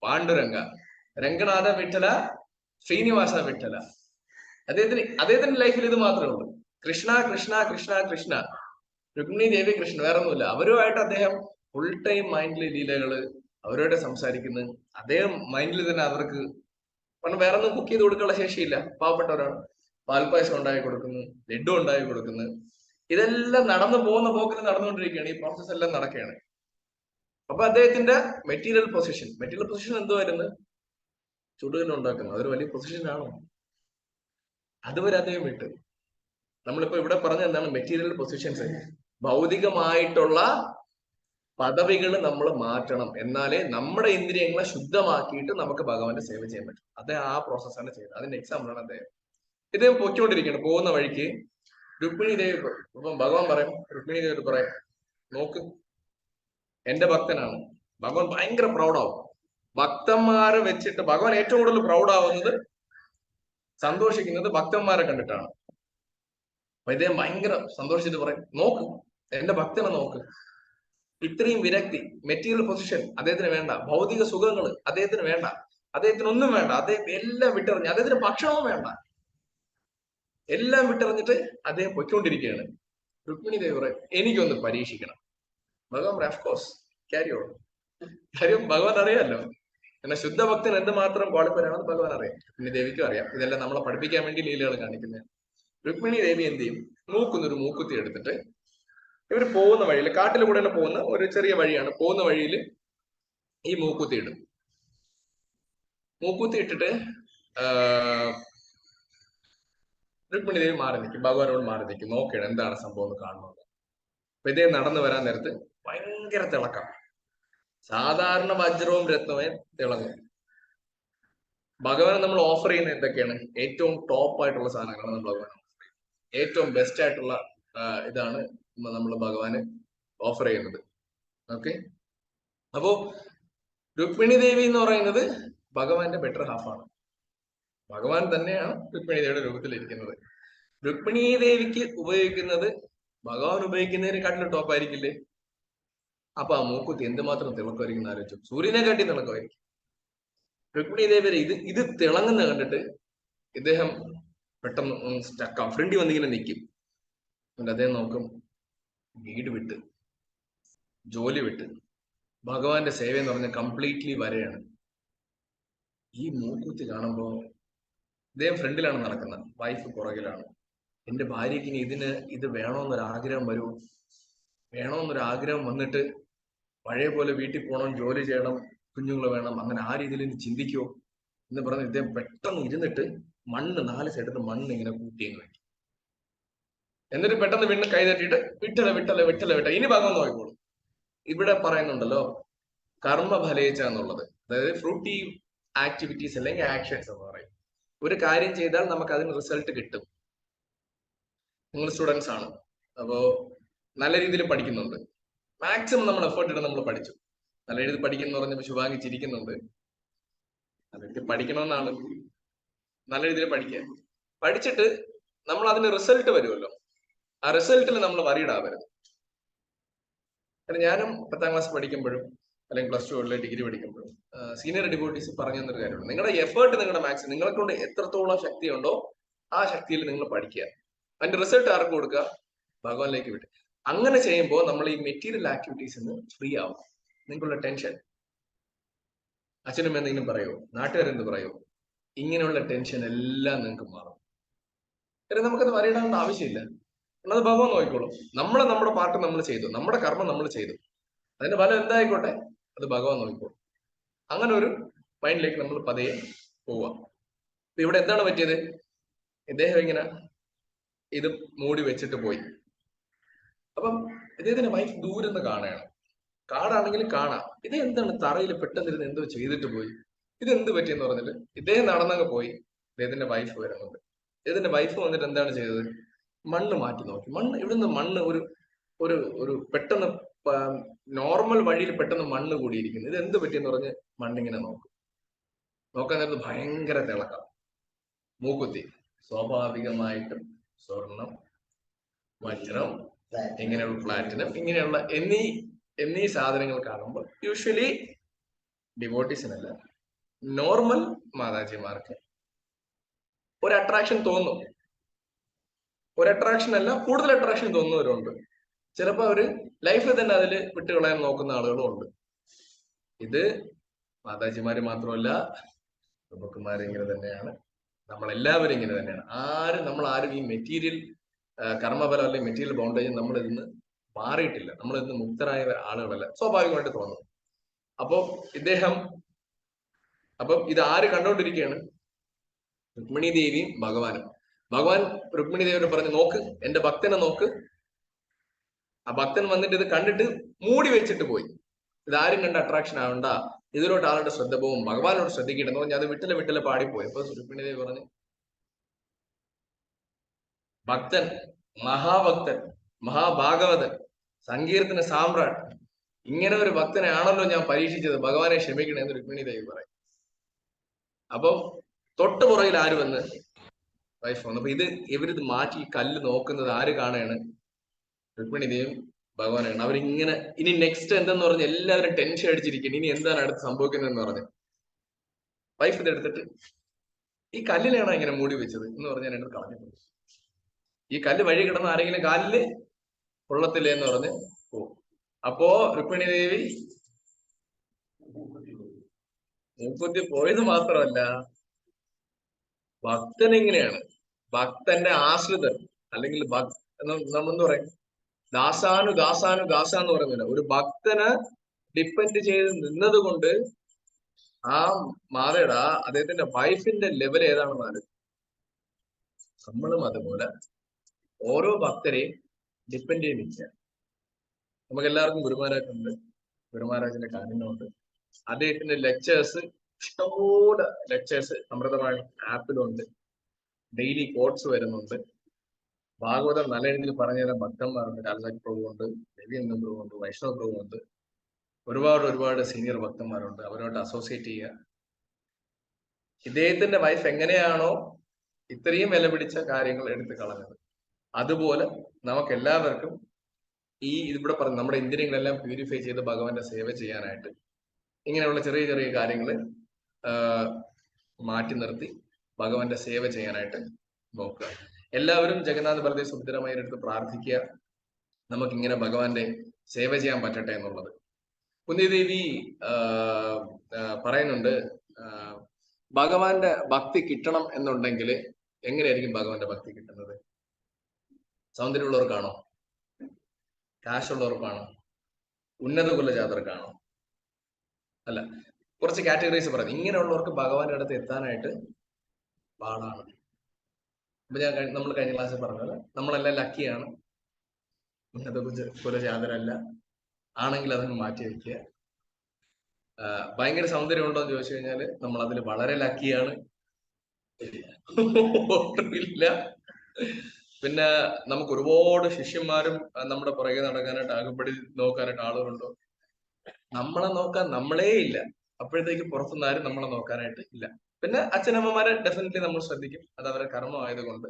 പാണ്ഡുരംഗ, രംഗനാഥ വിട്ടല, ശ്രീനിവാസ വിട്ടല. അദ്ദേഹത്തിന്റെ ലൈഫിൽ ഇത് മാത്രമേ ഉള്ളൂ, കൃഷ്ണ കൃഷ്ണ കൃഷ്ണ കൃഷ്ണ, രുക്മിണി ദേവി കൃഷ്ണൻ, വേറെ ഒന്നുമില്ല. അവരുമായിട്ട് അദ്ദേഹം ഫുൾ ടൈം മൈൻഡിൽ ലീലകള്, അവരുമായിട്ട് സംസാരിക്കുന്നത്. അദ്ദേഹം മൈൻഡിൽ തന്നെ അവർക്ക് വേറെ ഒന്നും കുക്ക് ചെയ്ത് കൊടുക്കാനുള്ള ശേഷിയില്ല, പാവപ്പെട്ടവരാണ്. പാൽപ്പായസം ഉണ്ടാക്കി കൊടുക്കുന്നു, ലഡു ഉണ്ടാക്കി കൊടുക്കുന്നു. ഇതെല്ലാം നടന്നു പോകുന്ന പോക്കിൽ നടന്നുകൊണ്ടിരിക്കുകയാണ്, ഈ പ്രോസസ് എല്ലാം നടക്കുകയാണ്. അപ്പൊ അദ്ദേഹത്തിന്റെ മെറ്റീരിയൽ പൊസിഷൻ എന്തുവായിരുന്നു, ചുടുകല്ല് ഉണ്ടാക്കുന്നത്. അതൊരു വലിയ പൊസിഷനാണോ? അതുവരെ അദ്ദേഹം വിട്ടു. നമ്മളിപ്പോ ഇവിടെ പറഞ്ഞ എന്താണ്, മെറ്റീരിയൽ പൊസിഷൻസ്, ഭൗതികമായിട്ടുള്ള പദവികൾ നമ്മൾ മാറ്റണം, എന്നാലേ നമ്മുടെ ഇന്ദ്രിയങ്ങളെ ശുദ്ധമാക്കിയിട്ട് നമുക്ക് ഭഗവാന്റെ സേവ ചെയ്യാൻ പറ്റും. അദ്ദേഹം ആ പ്രോസസ്സാണ് ചെയ്യുന്നത്. അതിന്റെ എക്സാമ്പിളാണ് ഇദ്ദേഹം പൊയ്ക്കൊണ്ടിരിക്കുകയാണ്. പോകുന്ന വഴിക്ക് രുക്മിണി ദേവി, ഇപ്പം ഭഗവാൻ പറയും, രുക്മിണി ദേവി പറയും, നോക്ക് എന്റെ ഭക്തനാണ്. ഭഗവാൻ ഭയങ്കര പ്രൗഡാവും. ഭക്തന്മാരെ വെച്ചിട്ട് ഭഗവാൻ ഏറ്റവും കൂടുതൽ പ്രൗഡാവുന്നത്, സന്തോഷിക്കുന്നത് ഭക്തന്മാരെ കണ്ടിട്ടാണ്. അപ്പൊ ഇദ്ദേഹം ഭയങ്കര സന്തോഷിച്ചിട്ട് പറയും, നോക്ക് എന്റെ ഭക്തനെ നോക്ക്. ഇത്രയും വിരക്തി, മെറ്റീരിയൽ പൊസിഷൻ അദ്ദേഹത്തിന് വേണ്ട, ഭൗതിക സുഖങ്ങൾ അദ്ദേഹത്തിന് വേണ്ട, അദ്ദേഹത്തിന് ഒന്നും വേണ്ട. അദ്ദേഹം എല്ലാം വിട്ടെറിഞ്ഞ്, അദ്ദേഹത്തിന് ഭക്ഷണവും വേണ്ട, എല്ലാം വിട്ടെറിഞ്ഞിട്ട് അദ്ദേഹം പൊയ്ക്കൊണ്ടിരിക്കുകയാണ്. രുക്മിണി ദേവി പറയും, എനിക്കൊന്ന് പരീക്ഷിക്കണം. ഭഗവാൻ പറയും, ഓഫ്കോഴ്സ് ക്യാരി ഓൺ. കാര്യം ഭഗവാൻ അറിയാമല്ലോ, എന്നാൽ ശുദ്ധഭക്തൻ എന്തുമാത്രം ക്വാളിഫയറാണെന്ന് ഭഗവാൻ അറിയാം, രുക്മിണി ദേവിക്കും അറിയാം. ഇതെല്ലാം നമ്മളെ പഠിപ്പിക്കാൻ വേണ്ടി ലീലകൾ കാണിക്കുന്നത്. രുക്മിണി ദേവി എന്ത് ചെയ്യും, മൂക്കുന്നൊരു മൂക്കുത്തി എടുത്തിട്ട്, ഇവർ പോകുന്ന വഴിയിൽ, കാട്ടിലൂടെ പോകുന്ന ഒരു ചെറിയ വഴിയാണ്, പോകുന്ന വഴിയിൽ ഈ മൂക്കുത്തി ഇടും. മൂക്കുത്തി ഇട്ടിട്ട് രുക്മിണി ദേവി മാറി നിൽക്കും, ഭഗവാനോട് മാറി നിൽക്കും, നോക്കണം എന്താണ് സംഭവം എന്ന് കാണുന്നത്. അപ്പൊ ഇദ്ദേഹം നടന്നു വരാൻ നേരത്ത് ഭയങ്കര തിളക്കം, സാധാരണ വജ്രവും രത്നവും തിളങ്ങും. ഭഗവാൻ നമ്മൾ ഓഫർ ചെയ്യുന്ന എന്തൊക്കെയാണ്, ഏറ്റവും ടോപ്പ് ആയിട്ടുള്ള സാധനങ്ങളാണ് നമ്മൾ ഭഗവാൻ ഓഫർ ചെയ്യുന്നത്. ഏറ്റവും ബെസ്റ്റ് ആയിട്ടുള്ള ഇതാണ് നമ്മൾ ഭഗവാന് ഓഫർ ചെയ്യുന്നത്. ഓക്കെ, അപ്പോ രുക്മിണി ദേവി എന്ന് പറയുന്നത് ഭഗവാന്റെ ബെറ്റർ ഹാഫാണ്. ഭഗവാൻ തന്നെയാണ് രുക്മിണി ദേവിയുടെ രൂപത്തിലിരിക്കുന്നത്. രുക്മിണി ദേവിക്ക് ഉപയോഗിക്കുന്നത് ഭഗവാൻ ഉപയോഗിക്കുന്നതിനെക്കാട്ടിലും ടോപ്പ് ആയിരിക്കില്ലേ? അപ്പൊ ആ മൂക്കുത്തി എന്തുമാത്രം തിളക്കമായിരിക്കും എന്ന് ആലോചിച്ചു. സൂര്യനെ കാട്ടി തിളക്കമായിരിക്കും. രുക്മിണി ദേവി ഇത് തിളങ്ങുന്ന കണ്ടിട്ട് ഇദ്ദേഹം പെട്ടെന്ന് സ്റ്റക്കാവും, ഫ്രണ്ടി വന്നിങ്ങനെ നിൽക്കും. അദ്ദേഹം നോക്കും, വീട് വിട്ട്, ജോലി വിട്ട്, ഭഗവാന്റെ സേവ എന്ന് പറഞ്ഞ കംപ്ലീറ്റ്ലി വരെയാണ്. ഈ മൂക്കുത്തി കാണുമ്പോ ഇദ്ദേഹം ഫ്രണ്ടിലാണ് നടക്കുന്നത്, വൈഫ് പുറകിലാണ്. എന്റെ ഭാര്യയ്ക്ക് ഇനി ഇത് വേണമെന്നൊരാഗ്രഹം വേണമെന്നൊരാഗ്രഹം വന്നിട്ട് പഴയ പോലെ വീട്ടിൽ പോകണം, ജോലി ചെയ്യണം, കുഞ്ഞുങ്ങൾ വേണം, അങ്ങനെ ആ രീതിയിൽ ഇനി ചിന്തിക്കുമോ എന്ന് പറഞ്ഞ് ഇദ്ദേഹം പെട്ടെന്ന് ഇരുന്നിട്ട് മണ്ണ് 4 സൈഡിൽ മണ്ണ് ഇങ്ങനെ കൂട്ടിയെന്ന് വെക്കും. എന്നിട്ട് പെട്ടെന്ന് വീണ്ടും കൈ തട്ടിയിട്ട് വിട്ടല വിട്ടല വിട്ടല വിട്ട ഇനി ഭാഗം നോക്കിക്കോളും. ഇവിടെ പറയുന്നുണ്ടല്ലോ കർമ്മ ഫലേച്ച എന്നുള്ളത്, അതായത് ഫ്രൂട്ടീവ് ആക്ടിവിറ്റീസ് അല്ലെങ്കിൽ ആക്ഷൻസ് എന്ന് പറയും. ഒരു കാര്യം ചെയ്താൽ നമുക്ക് അതിന് റിസൾട്ട് കിട്ടും. നിങ്ങൾ സ്റ്റുഡൻസ് ആണ്, അപ്പോ നല്ല രീതിയിൽ പഠിക്കുന്നുണ്ട്, മാക്സിമം നമ്മൾ എഫേർട്ട് ഇട്ട് നമ്മൾ പഠിച്ചു, നല്ല രീതിയിൽ പഠിക്കുന്ന പറഞ്ഞപ്പോൾ ശുഭാംഗി ചിരിക്കുന്നുണ്ട്. നല്ല രീതിയിൽ പഠിക്കണമെന്നാണ്, നല്ല രീതിയിൽ പഠിക്കുക. പഠിച്ചിട്ട് നമ്മൾ അതിന് റിസൾട്ട് വരുമല്ലോ, ആ റിസൾട്ടിൽ നമ്മൾ വറീഡ് ആവരുത്. കാരണം ഞാനും 10ാം ക്ലാസ് പഠിക്കുമ്പോഴും അല്ലെങ്കിൽ പ്ലസ് 2 ഡിഗ്രി പഠിക്കുമ്പോഴും സീനിയർ ഡിവോട്ടീസ് പറഞ്ഞു തന്നൊരു കാര്യമുണ്ട്. നിങ്ങളുടെ എഫേർട്ട്, നിങ്ങളുടെ മാക്സിമം, നിങ്ങളെ കൊണ്ട് എത്രത്തോളം ശക്തിയുണ്ടോ ആ ശക്തിയിൽ നിങ്ങൾ പഠിക്കുക, അതിന്റെ റിസൾട്ട് ആർക്ക് കൊടുക്കുക, ഭഗവാനിലേക്ക് വിട്ട്. അങ്ങനെ ചെയ്യുമ്പോൾ നമ്മൾ ഈ മെറ്റീരിയൽ ആക്ടിവിറ്റീസിൽ നിന്ന് ഫ്രീ ആവും. നിങ്ങൾക്കുള്ള ടെൻഷൻ, അച്ഛനും എന്തെങ്കിലും പറയുമോ, നാട്ടുകാരെന്ത് പറയുമോ, ഇങ്ങനെയുള്ള ടെൻഷൻ എല്ലാം നിങ്ങൾക്ക് മാറും. കാരണം നമുക്കത് വരയിടാനുള്ള ആവശ്യമില്ല, എന്നത് ഭഗവാൻ നോക്കിക്കോളും. നമ്മുടെ പാട്ട് നമ്മൾ ചെയ്തു, നമ്മുടെ കർമ്മം നമ്മൾ ചെയ്തു, അതിന്റെ ഫലം എന്തായിക്കോട്ടെ അത് ഭഗവാൻ നോക്കിക്കോളും. അങ്ങനെ ഒരു മൈൻഡിലേക്ക് നമ്മൾ പതിയെ പോവാം. ഇവിടെ എന്താണ് പറ്റിയത്, ഇദ്ദേഹം ഇങ്ങനെ ഇത് മൂടി വെച്ചിട്ട് പോയി. അപ്പം ഇദ്ദേഹത്തിന്റെ വൈഫ് ദൂരെ നിന്ന് കാണുകയാണ്. കാടാണെങ്കിലും കാണാം, ഇത് എന്താണ് തറയിൽ പെട്ടെന്നിരുന്ന് എന്തോ ചെയ്തിട്ട് പോയി, ഇത് എന്ത് പറ്റിയെന്ന് പറഞ്ഞിട്ട് ഇദ്ദേഹം നടന്നങ്ങ് പോയി. ഇദ്ദേഹത്തിന്റെ വൈഫ് വരുന്നുണ്ട്. ഇദ്ദേഹത്തിന്റെ വൈഫ് വന്നിട്ട് എന്താണ് ചെയ്തത്, മണ്ണ് മാറ്റി നോക്കി. മണ്ണ് ഇവിടുന്ന് മണ്ണ് ഒരു ഒരു ഒരു പെട്ടെന്ന് നോർമൽ വഴിയിൽ പെട്ടെന്ന് മണ്ണ് കൂടിയിരിക്കുന്നു. ഇത് എന്ത് പറ്റിയെന്ന് പറഞ്ഞ് മണ്ണിങ്ങനെ നോക്കാൻ നേരത്ത് ഭയങ്കര തിളക്കം, മൂക്കുത്തി. സ്വാഭാവികമായിട്ടും സ്വർണം, വജ്രം, ഇങ്ങനെയുള്ള പ്ലാറ്റിനം, ഇങ്ങനെയുള്ള എന്നീ സാധനങ്ങൾ കാണുമ്പോൾ യൂഷ്വലി ഡിവോട്ടീസിനല്ല, നോർമൽ മാതാജിമാർക്ക് ഒരു അട്രാക്ഷൻ തോന്നും. ഒരു അട്രാക്ഷൻ അല്ല, കൂടുതൽ അട്രാക്ഷൻ തോന്നുന്നവരുണ്ട്. ചിലപ്പോൾ അവര് ലൈഫിൽ തന്നെ അതിൽ വിട്ടുകളയാൻ നോക്കുന്ന ആളുകളും ഉണ്ട്. ഇത് മാതാജിമാര് മാത്രമല്ല, പ്രഭുക്കന്മാര് ഇങ്ങനെ തന്നെയാണ്, നമ്മളെല്ലാവരും ഇങ്ങനെ തന്നെയാണ്. നമ്മൾ ആരും ഈ മെറ്റീരിയൽ കർമ്മഫലം അല്ലെങ്കിൽ മെറ്റീരിയൽ ബൗണ്ടേജ് നമ്മൾ ഇതിന്ന് മാറിയിട്ടില്ല, നമ്മൾ ഇതിന് മുക്തരായ ആളുകളല്ല, സ്വാഭാവികമായിട്ട് തോന്നും. അപ്പം ഇത് ആര് കണ്ടോണ്ടിരിക്കുകയാണ്, രുക്മിണി ദേവിയും ഭഗവാനും. ഭഗവാൻ രുക്മിണി ദേവിയോട് പറഞ്ഞു, നോക്ക് എന്റെ ഭക്തനെ നോക്ക്. ആ ഭക്തൻ വന്നിട്ട് ഇത് കണ്ടിട്ട് മൂടി വെച്ചിട്ട് പോയി. ഇതാരും കണ്ട അട്രാക്ഷൻ ആവണ്ട, ഇതിലോട്ട് ആളുടെ ശ്രദ്ധ പോകും, ഭഗവാനോട് ശ്രദ്ധിക്കണമെന്ന് പറഞ്ഞ് അത് വിട്ടല പാടിപ്പോയി. അപ്പൊ രുക്മിണി ദേവി പറഞ്ഞു, ഭക്തൻ, മഹാഭക്തൻ, മഹാഭാഗവതൻ, സങ്കീർത്തന സാമ്രാട്ട്, ഇങ്ങനെ ഒരു ഭക്തനെ ആണല്ലോ ഞാൻ പരീക്ഷിച്ചത്, ഭഗവാനെ ക്ഷമിക്കണേ എന്ന് രുക്മിണി ദേവി പറയും. അപ്പൊ തൊട്ട് പുറകിൽ ആര് വന്ന്, വൈഫ് വന്നു. അപ്പൊ ഇവരിത് മാറ്റി കല്ല് നോക്കുന്നത് ആര് കാണുകയാണ്, രുക്മിണി ദേവിയും ഭഗവാനാണ്. അവരിങ്ങനെ ഇനി നെക്സ്റ്റ് എന്തെന്ന് പറഞ്ഞ് എല്ലാവരും ടെൻഷൻ അടിച്ചിരിക്കണം, ഇനി എന്താണ് അടുത്ത് സംഭവിക്കുന്നതെന്ന് പറഞ്ഞ് വൈഫ് ഇതെടുത്തിട്ട് ഈ കല്ലിലാണോ ഇങ്ങനെ മൂടി വെച്ചത് എന്ന് പറഞ്ഞ് ഞാൻ കളഞ്ഞിട്ടുണ്ട്. ഈ കല്ല് വഴി കിടന്ന ആരെങ്കിലും കാലില് കൊള്ളത്തില്ലേ എന്ന് പറഞ്ഞ് പോകും. അപ്പോ രുക്മിണി ദേവി മൂക്കുത്തി പോയത് മാത്രമല്ല, ഭക്തൻ എങ്ങനെയാണ്, ഭക്തന്റെ ആശ്രിതൻ അല്ലെങ്കിൽ നമ്മളെന്ന് പറയും ദാസ എന്ന് പറയുന്നില്ല, ഒരു ഭക്തന് ഡിപ്പെൻഡ് ചെയ്ത് നിന്നത് കൊണ്ട് ആ മാതയുടെ അദ്ദേഹത്തിന്റെ വൈഫിന്റെ ലെവൽ ഏതാണെന്ന് ആലോചിക്കും. നമ്മളും അതുപോലെ ഓരോ ഭക്തരെയും ഡിപ്പെൻഡ് ചെയ്ത് നിൽക്കുക. നമുക്ക് എല്ലാവർക്കും ഗുരുമഹാരാജുണ്ട്, ഗുരുമഹാരാജിന്റെ കാര്യങ്ങളുണ്ട്, അദ്ദേഹത്തിന്റെ ലെക്ചേഴ്സ്, ഇഷ്ടംപോലെ ലെക്ചേഴ്സ് അമൃതവാണി ആപ്പിലുണ്ട്, ഡെയിലി കോട്സ് വരുന്നുണ്ട്, ഭാഗവതം നല്ല രീതിയിൽ പറഞ്ഞു തരാൻ ഭക്തന്മാരുണ്ട്, കാൽസാജ് പ്രഭുവുണ്ട്, രവീന്ദ്രൻ പ്രഭുവുണ്ട്, വൈഷ്ണവ പ്രഭുവുണ്ട്, ഒരുപാട് സീനിയർ ഭക്തന്മാരുണ്ട്. അവരോട് അസോസിയേറ്റ് ചെയ്യുക. ഇദ്ദേഹത്തിന്റെ വൈഫ് എങ്ങനെയാണോ ഇത്രയും വില പിടിച്ച കാര്യങ്ങൾ എടുത്തു കളഞ്ഞത്, അതുപോലെ നമുക്ക് എല്ലാവർക്കും ഇവിടെ പറഞ്ഞ നമ്മുടെ ഇന്ദ്രിയങ്ങളെല്ലാം പ്യൂരിഫൈ ചെയ്ത് ഭഗവാന്റെ സേവ ചെയ്യാനായിട്ട് ഇങ്ങനെയുള്ള ചെറിയ ചെറിയ കാര്യങ്ങൾ മാറ്റി നിർത്തി ഭഗവാന്റെ സേവ ചെയ്യാനായിട്ട് നോക്കുക. എല്ലാവരും ജഗന്നാഥ ബലദേവ് സുഭദ്രമയുടെ അടുത്ത് പ്രാർത്ഥിക്കുക, നമുക്കിങ്ങനെ ഭഗവാന്റെ സേവ ചെയ്യാൻ പറ്റട്ടെ എന്നുള്ളത്. കുന്തിദേവി പറയുന്നുണ്ട്, ഭഗവാന്റെ ഭക്തി കിട്ടണം എന്നുണ്ടെങ്കിൽ എങ്ങനെയായിരിക്കും ഭഗവാന്റെ ഭക്തി കിട്ടുന്നത്? സൗന്ദര്യമുള്ളവർക്കാണോ, കാശുള്ളവർക്കാണോ, ഉന്നത കുലജാതർക്കാണോ? അല്ല, കുറച്ച് കാറ്റഗറീസ് പറഞ്ഞു. ഇങ്ങനെയുള്ളവർക്ക് ഭഗവാന്റെ അടുത്ത് എത്താനായിട്ട് പാടാണ്. അപ്പൊ നമ്മൾ കഴിഞ്ഞ ക്ലാസ്സിൽ പറഞ്ഞത് നമ്മളെല്ലാം ലക്കിയാണ്, കുലജാതരല്ല, ആണെങ്കിൽ അതൊന്ന് മാറ്റി വയ്ക്കുക. ഭയങ്കര സൗന്ദര്യം ഉണ്ടോ എന്ന് ചോദിച്ചു കഴിഞ്ഞാൽ നമ്മൾ അതിൽ വളരെ ലക്കിയാണ്, ഇല്ല. പിന്നെ നമുക്ക് ഒരുപാട് ശിഷ്യന്മാരും നമ്മുടെ പുറകെ നടക്കാനായിട്ട് അകപ്പടി നോക്കാനായിട്ട് ആളുകളുണ്ടോ? നമ്മളെ നോക്കാൻ നമ്മളേ ഇല്ല, അപ്പോഴത്തേക്ക് പുറത്തുനിന്ന് ആരും നമ്മളെ നോക്കാനായിട്ട് ഇല്ല. പിന്നെ അച്ഛനമ്മമാരെ ഡെഫിനറ്റ്ലി നമ്മൾ ശ്രദ്ധിക്കും, അത് അവരുടെ കർമ്മം ആയതുകൊണ്ട്.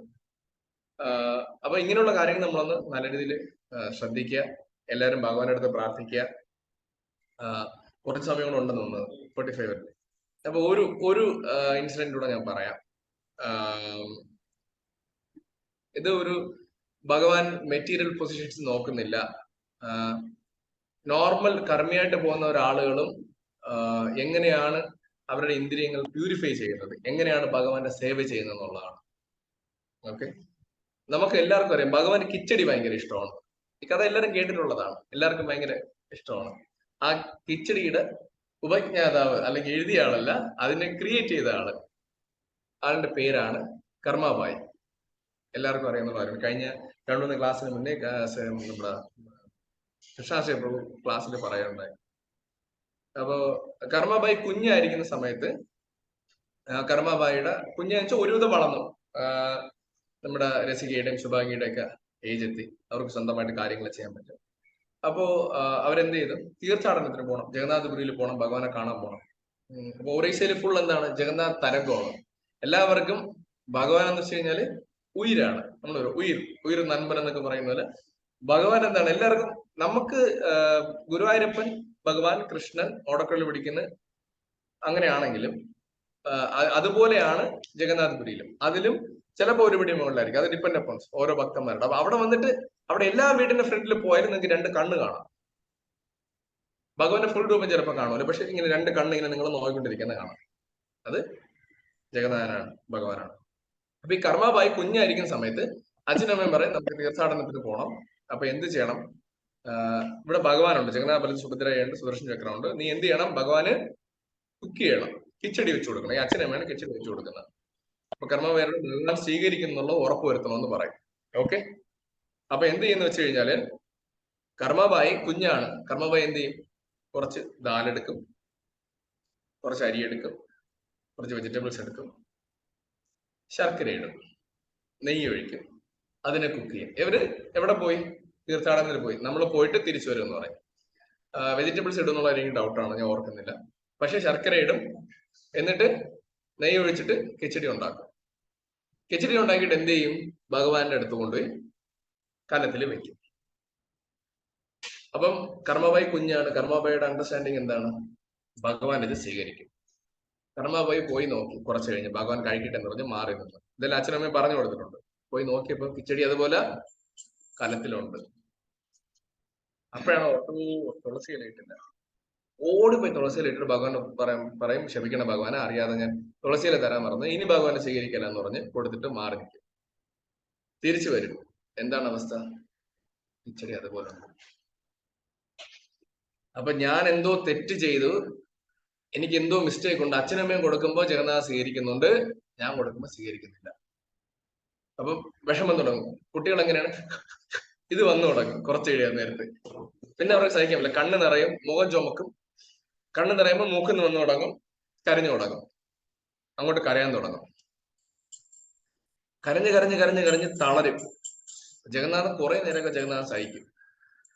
അപ്പൊ ഇങ്ങനെയുള്ള കാര്യങ്ങൾ നമ്മളൊന്ന് നല്ല രീതിയിൽ ശ്രദ്ധിക്കുക. എല്ലാവരും ഭഗവാന്റെ അടുത്ത് പ്രാർത്ഥിക്കുക. കുറച്ച് സമയം കൂടെ ഉണ്ടെന്ന് തോന്നുന്നത് 45. അപ്പൊ ഒരു ഇൻസിഡന്റിലൂടെ ഞാൻ പറയാം. ഇത് ഒരു ഭഗവാൻ മെറ്റീരിയൽ പൊസിഷൻസ് നോക്കുന്നില്ല. നോർമൽ കർമ്മിയായിട്ട് പോകുന്ന ഒരാളുകളും എങ്ങനെയാണ് അവരുടെ ഇന്ദ്രിയങ്ങൾ പ്യൂരിഫൈ ചെയ്യുന്നത്, എങ്ങനെയാണ് ഭഗവാന്റെ സേവ ചെയ്യുന്നത് എന്നുള്ളതാണ്. ഓക്കെ, നമുക്ക് എല്ലാവർക്കും അറിയാം ഭഗവാൻ കിച്ചടി ഭയങ്കര ഇഷ്ടമാണ്. ഈ കഥ എല്ലാവരും കേട്ടിട്ടുള്ളതാണ്, എല്ലാവർക്കും ഭയങ്കര ഇഷ്ടമാണ്. ആ കിച്ചടിയുടെ ഉപജ്ഞാതാവ് അല്ലെങ്കിൽ എഴുതിയ ആളല്ല, അതിനെ ക്രിയേറ്റ് ചെയ്ത ആളിന്റെ പേരാണ് കർമാബായി. എല്ലാവർക്കും അറിയാവുന്ന കാര്യം. കഴിഞ്ഞ 2-3 ക്ലാസ്സിന് മുന്നേ നമ്മുടെ കൃഷ്ണാശ്രീ പ്രഭു ക്ലാസ്സിൽ പറയാനുണ്ടായി. അപ്പോ കർമാബായി കുഞ്ഞായിരിക്കുന്ന സമയത്ത് കർമാബായിയുടെ കുഞ്ഞെന്ന് വെച്ചാൽ ഒരുവിധം വളർന്നു. നമ്മുടെ രസികയുടെയും സുഭാഗിയുടെ ഒക്കെ ഏജ് എത്തി, അവർക്ക് സ്വന്തമായിട്ട് കാര്യങ്ങൾ ചെയ്യാൻ പറ്റും. അപ്പോ അവരെന്ത് ചെയ്തു? തീർത്ഥാടനത്തിന് പോകണം, ജഗന്നാഥപുരിയിൽ പോകണം, ഭഗവാനെ കാണാൻ പോകണം. അപ്പൊ ഒറീസയിൽ ഫുൾ എന്താണ്? ജഗന്നാഥ് തരംഗമാണ്. എല്ലാവർക്കും ഭഗവാൻ എന്ന് വെച്ച് കഴിഞ്ഞാല് ഉയിരാണ്. നമ്മളൊരു ഉയിർ നൻപൻ എന്നൊക്കെ പറയുന്ന പോലെ ഭഗവാൻ എന്താണ് എല്ലാവർക്കും. നമുക്ക് ഗുരുവായൂരപ്പൻ, ഭഗവാൻ, കൃഷ്ണൻ, ഓടക്കള്ളി പിടിക്കുന്ന അങ്ങനെയാണെങ്കിലും അതുപോലെയാണ് ജഗന്നാഥപുരിയിലും. അതിലും ചിലപ്പോൾ ഒരു പിടി മുകളിലായിരിക്കും. അത് ഡിപ്പെൻഡ് അപ്പോൺ ഓരോ ഭക്തന്മാരുടെ. അപ്പൊ അവിടെ വന്നിട്ട് അവിടെ എല്ലാ വീടിന്റെ ഫ്രണ്ടിൽ പോയാലും നിങ്ങൾക്ക് 2 കണ്ണ് കാണാം. ഭഗവാന്റെ ഫുൾ രൂപം ചിലപ്പോൾ കാണുമല്ലോ, പക്ഷെ ഇങ്ങനെ 2 കണ്ണ് ഇങ്ങനെ നിങ്ങൾ നോക്കിക്കൊണ്ടിരിക്കുന്നത് കാണാം. അത് ജഗന്നാഥനാണ്, ഭഗവാനാണ്. അപ്പൊ ഈ കർമാബായി കുഞ്ഞായിരിക്കുന്ന സമയത്ത് അച്ഛനമ്മയും പറയും നമുക്ക് തീർത്ഥാടനത്തിന് പോകണം. അപ്പൊ എന്ത് ചെയ്യണം? ഇവിടെ ഭഗവാനുണ്ട്, ജഗന്നാഥ ബലി സുഭദ്രയുണ്ട്, സുദർശന ചക്രമുണ്ട്. നീ എന്ത് ചെയ്യണം? ഭഗവാന് കുക്ക് ചെയ്യണം, കിച്ചടി വെച്ചു കൊടുക്കണം. ഈ അച്ഛനമ്മയാണ് കിച്ചടി വെച്ചു കൊടുക്കുന്നത്. അപ്പൊ കർമാബായിയോട് എല്ലാം സ്വീകരിക്കുന്നുള്ള ഉറപ്പ് വരുത്തണമെന്ന് പറയും. ഓക്കെ, അപ്പൊ എന്ത് ചെയ്യുന്ന വെച്ച് കഴിഞ്ഞാല് കർമാബായി കുഞ്ഞാണ്. കർമാബായി എന്ത് ചെയ്യും? കുറച്ച് ദാലെടുക്കും, കുറച്ച് അരി എടുക്കും, കുറച്ച് വെജിറ്റബിൾസ് എടുക്കും, ശർക്കര ഇടും, നെയ്യ് ഒഴിക്കും, അതിനെ കുക്ക് ചെയ്യും. ഇവര് എവിടെ പോയി? തീർത്ഥാടനത്തിന് പോയി. നമ്മൾ പോയിട്ട് തിരിച്ചു വരും എന്ന് പറയും. വെജിറ്റബിൾസ് ഇടുന്നുള്ള എനിക്ക് ഡൗട്ടാണ്, ഞാൻ ഓർക്കുന്നില്ല. പക്ഷെ ശർക്കര ഇടും, എന്നിട്ട് നെയ്യ് ഒഴിച്ചിട്ട് കിച്ചടി ഉണ്ടാക്കും. കിച്ചടി ഉണ്ടാക്കിയിട്ട് എന്ത് ചെയ്യും? ഭഗവാന്റെ അടുത്ത് കൊണ്ടുപോയി കലത്തിൽ വെക്കും. അപ്പം കർമാബായി കുഞ്ഞാണ്. കർമാബായിയുടെ അണ്ടർസ്റ്റാൻഡിങ് എന്താണ്? ഭഗവാൻ ഇത് സ്വീകരിക്കും. കർമാബായി പോയി നോക്കി, കുറച്ച് കഴിഞ്ഞ് ഭഗവാൻ കഴിക്കട്ടെ എന്ന് പറഞ്ഞ് മാറി നിന്നു. ഇതെല്ലാം അച്ഛനമ്മയും പറഞ്ഞു കൊടുത്തിട്ടുണ്ട്. പോയി നോക്കിയപ്പോ കിച്ചടി അതുപോലെ കലത്തിലുണ്ട്. അപ്പോഴാണ് തുളസി ഇലയിട്ടില്ല. ഓടിപ്പോയി തുളസി ഇല ഇട്ടിട്ട് ഭഗവാൻ പറയും ക്ഷമിക്കണം ഭഗവാനെ, അറിയാതെ ഞാൻ തുളസി ഇല തരാൻ മറന്നു, ഇനി ഭഗവാനെ സ്വീകരിക്കല എന്ന് പറഞ്ഞ് കൊടുത്തിട്ട് മാറി നിൽക്കും. തിരിച്ചു വരും. എന്താണ് അവസ്ഥ? കിച്ചടി അതുപോലെ ഉണ്ട്. അപ്പൊ ഞാൻ എന്തോ തെറ്റ് ചെയ്തു, എനിക്ക് എന്തോ മിസ്റ്റേക്ക് ഉണ്ട്. അച്ഛനമ്മയും കൊടുക്കുമ്പോൾ ജഗന്നാഥ സ്വീകരിക്കുന്നുണ്ട്, ഞാൻ കൊടുക്കുമ്പോൾ സ്വീകരിക്കുന്നില്ല. അപ്പൊ വിഷമം തുടങ്ങും. കുട്ടികൾ എങ്ങനെയാണ്? ഇത് വന്നു തുടങ്ങും കുറച്ച് കഴിയാൻ നേരത്തെ. പിന്നെ അവർക്ക് സഹിക്കാൻ പറ്റില്ല. കണ്ണ് നിറയും, മുഖം ചുമക്കും. കണ്ണ് നിറയുമ്പോൾ മൂക്കിന്ന് വന്നു തുടങ്ങും, കരഞ്ഞു തുടങ്ങും, അങ്ങോട്ട് കരയാൻ തുടങ്ങും. കരഞ്ഞ് കരഞ്ഞ് കരഞ്ഞ് കരഞ്ഞ് തളരും. ജഗന്നാഥൻ കുറെ നേരമൊക്കെ ജഗന്നാഥൻ സഹിക്കും.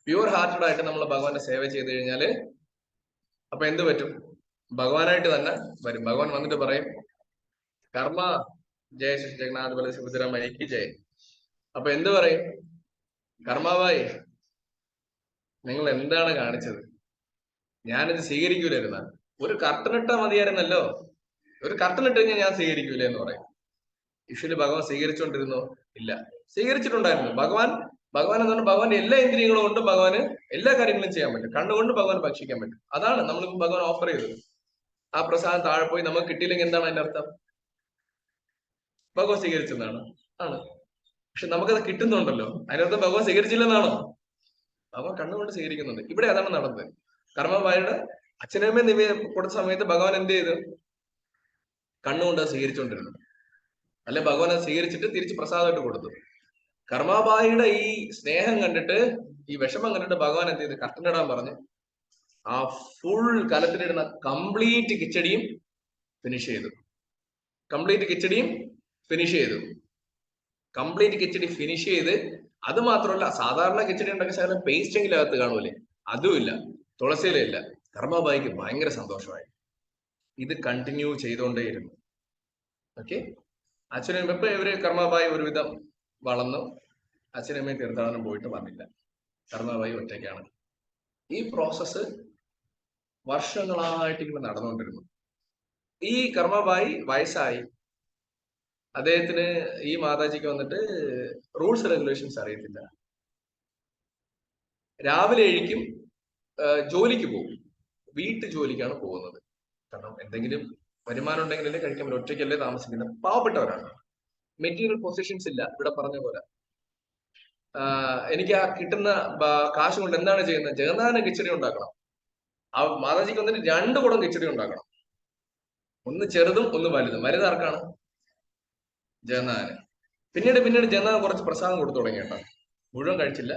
പ്യൂർ ഹാർട്ടഡ് ആയിട്ട് നമ്മൾ ഭഗവാന്റെ സേവ ചെയ്ത് കഴിഞ്ഞാല് അപ്പൊ എന്ത് പറ്റും? ഭഗവാനായിട്ട് തന്നെ വരും. ഭഗവാൻ വന്നിട്ട് പറയും കർമ്മ ജയ ശ്രീ ജഗന്നാഥ ബല സുഭദ്രമയ്ക്ക് ജയ. അപ്പൊ എന്ത് പറയും? കർമാവായി നിങ്ങൾ എന്താണ് കാണിച്ചത്? ഞാനിത് സ്വീകരിക്കൂലായിരുന്ന? ഒരു കർട്ടനിട്ടാ മതിയായിരുന്നല്ലോ, ഒരു കർട്ടനിട്ട് കഴിഞ്ഞാൽ ഞാൻ സ്വീകരിക്കൂല എന്ന് പറയും. യൂഷ്വലി ഭഗവാൻ സ്വീകരിച്ചുകൊണ്ടിരുന്നോ? ഇല്ല, സ്വീകരിച്ചിട്ടുണ്ടായിരുന്നു. ഭഗവാൻ എന്ന് പറഞ്ഞാൽ ഭഗവാന്റെ എല്ലാ ഇന്ദ്രിയങ്ങളും കൊണ്ട് ഭഗവാന് എല്ലാ കാര്യങ്ങളും ചെയ്യാൻ പറ്റും. കണ്ണുകൊണ്ട് ഭഗവാൻ ഭക്ഷിക്കാൻ പറ്റും. അതാണ് നമ്മളിപ്പോ ഭഗവാൻ ഓഫർ ചെയ്തത്. ആ പ്രസാദം താഴെ പോയി നമുക്ക് കിട്ടിയില്ലെങ്കിൽ എന്താണ് അതിന്റെ അർത്ഥം? ഭഗവാൻ സ്വീകരിച്ചെന്നാണ് ആണ്. പക്ഷെ നമുക്കത് കിട്ടുന്നുണ്ടല്ലോ, അതിനർത്ഥം ഭഗവാൻ സ്വീകരിച്ചില്ലെന്നാണോ? ഭഗവാൻ കണ്ണുകൊണ്ട് സ്വീകരിക്കുന്നുണ്ട്. ഇവിടെ അതാണ് നടന്നത്. കർമ്മബായിയുടെ അച്ഛനമ്മ കൊടുത്ത സമയത്ത് ഭഗവാൻ എന്ത് ചെയ്തു? കണ്ണുകൊണ്ട് സ്വീകരിച്ചുകൊണ്ടിരുന്നു. അല്ലെ ഭഗവാൻ അത് സ്വീകരിച്ചിട്ട് തിരിച്ച് പ്രസാദമായിട്ട് കൊടുത്തു. കർമാബായിയുടെ ഈ സ്നേഹം കണ്ടിട്ട്, ഈ വിഷമം കണ്ടിട്ട് ഭഗവാൻ എന്ത് ചെയ്തു? കർട്ടനിടാൻ പറഞ്ഞ് ആ ഫുൾ കലത്തിലിടുന്ന കംപ്ലീറ്റ് കിച്ചടിയും ഫിനിഷ് ചെയ്തു. കംപ്ലീറ്റ് കിച്ചടി ഫിനിഷ് ചെയ്ത് അത് മാത്രമല്ല, സാധാരണ കിച്ചടി ഉണ്ടാക്കിയ ശകലം പേസ്റ്റ് എങ്കിലും അകത്ത് കാണൂലേ, അതുമില്ല, തുളസിയിലില്ല. കർമാബായിക്ക് ഭയങ്കര സന്തോഷമായി. ഇത് കണ്ടിന്യൂ ചെയ്തുകൊണ്ടേയിരുന്നു. ഓക്കെ, അച്ഛനും ഇപ്പൊ ഇവര് കർമാബായി ഒരുവിധം വളർന്നു. അച്ഛനമ്മയും തീർത്ഥാടനം പോയിട്ട് വന്നില്ല. കർമാബായി ഒറ്റയ്ക്കാണ്. ഈ പ്രോസസ്സ് വർഷങ്ങളായിട്ട് ഇങ്ങനെ നടന്നുകൊണ്ടിരുന്നു. ഈ കർമാബായി വയസ്സായി. അദ്ദേഹത്തിന്, ഈ മാതാജിക്ക് വന്നിട്ട് റൂൾസ് റെഗുലേഷൻസ് അറിയത്തില്ല. രാവിലെ എഴുക്കും, ജോലിക്ക് പോകും. വീട്ടു ജോലിക്കാണ് പോകുന്നത്. കാരണം എന്തെങ്കിലും വരുമാനം ഉണ്ടെങ്കിലല്ലേ കഴിക്കാൻ പറ്റും. ഒറ്റയ്ക്കല്ലേ താമസിക്കുന്നത്. പാവപ്പെട്ടവരാണ്. മെറ്റീരിയൽ പൊസിഷൻസ് ഇല്ല. ഇവിടെ പറഞ്ഞ പോലെ എനിക്ക് ആ കിട്ടുന്ന കാശ് കൊണ്ട് എന്താണ് ചെയ്യുന്നത്? ജഗന്നാഥന് കിച്ചടി ഉണ്ടാക്കണം. ആ മാതാജിക്ക് വന്നിട്ട് 2 കുടം കിച്ചടി ഉണ്ടാക്കണം. ഒന്ന് ചെറുതും ഒന്ന് വലുതും. വലുതാർക്കാണ്? ജഗന്നാഥന്. പിന്നീട് ജഗന്നാഥൻ കുറച്ച് പ്രസാദം കൊടുത്തു തുടങ്ങി കേട്ടോ. മുഴുവൻ കഴിച്ചില്ല,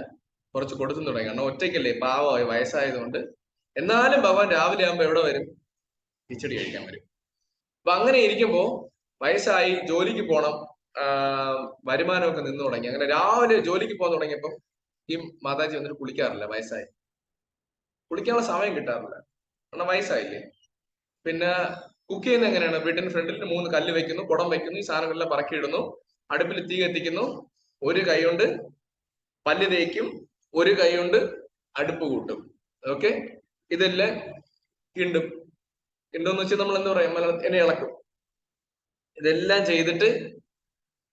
കുറച്ച് കൊടുത്തു തുടങ്ങി. കാരണം ഒറ്റയ്ക്കല്ലേ, പാവമായി, വയസ്സായതുകൊണ്ട്. എന്നാലും ഭഗവാൻ രാവിലെ ആകുമ്പോ എവിടെ വരും? കിച്ചടി കഴിക്കാൻ വരും. അപ്പൊ അങ്ങനെ ഇരിക്കുമ്പോ വയസ്സായി, ജോലിക്ക് പോണം, വരുമാനമൊക്കെ നിന്ന് തുടങ്ങി. അങ്ങനെ രാവിലെ ജോലിക്ക് പോകാൻ തുടങ്ങിയപ്പം ഈ മാതാജി വന്നിട്ട് കുളിക്കാറില്ല. വയസ്സായി, കുളിക്കാനുള്ള സമയം കിട്ടാറില്ല. കാരണം വയസ്സായില്ലേ. പിന്നെ കുക്ക് ചെയ്യുന്നത് എങ്ങനെയാണ്? വീട്ടിന് ഫ്രണ്ടിൽ 3 കല്ല് വെക്കുന്നു, കുടം വെക്കുന്നു, ഈ സാധനങ്ങളെല്ലാം പറക്കിയിടുന്നു, അടുപ്പിൽ തീ കത്തിക്കുന്നു, ഒരു കൈ കൊണ്ട് പല്ല് തേക്കും, ഒരു കൈ കൊണ്ട് അടുപ്പ് കൂട്ടും. ഓക്കെ, ഇതെല്ലാം കിണ്ടുന്ന് വെച്ചാൽ നമ്മൾ എന്താ പറയാ, എന്നെ ഇളക്കും. ഇതെല്ലാം ചെയ്തിട്ട്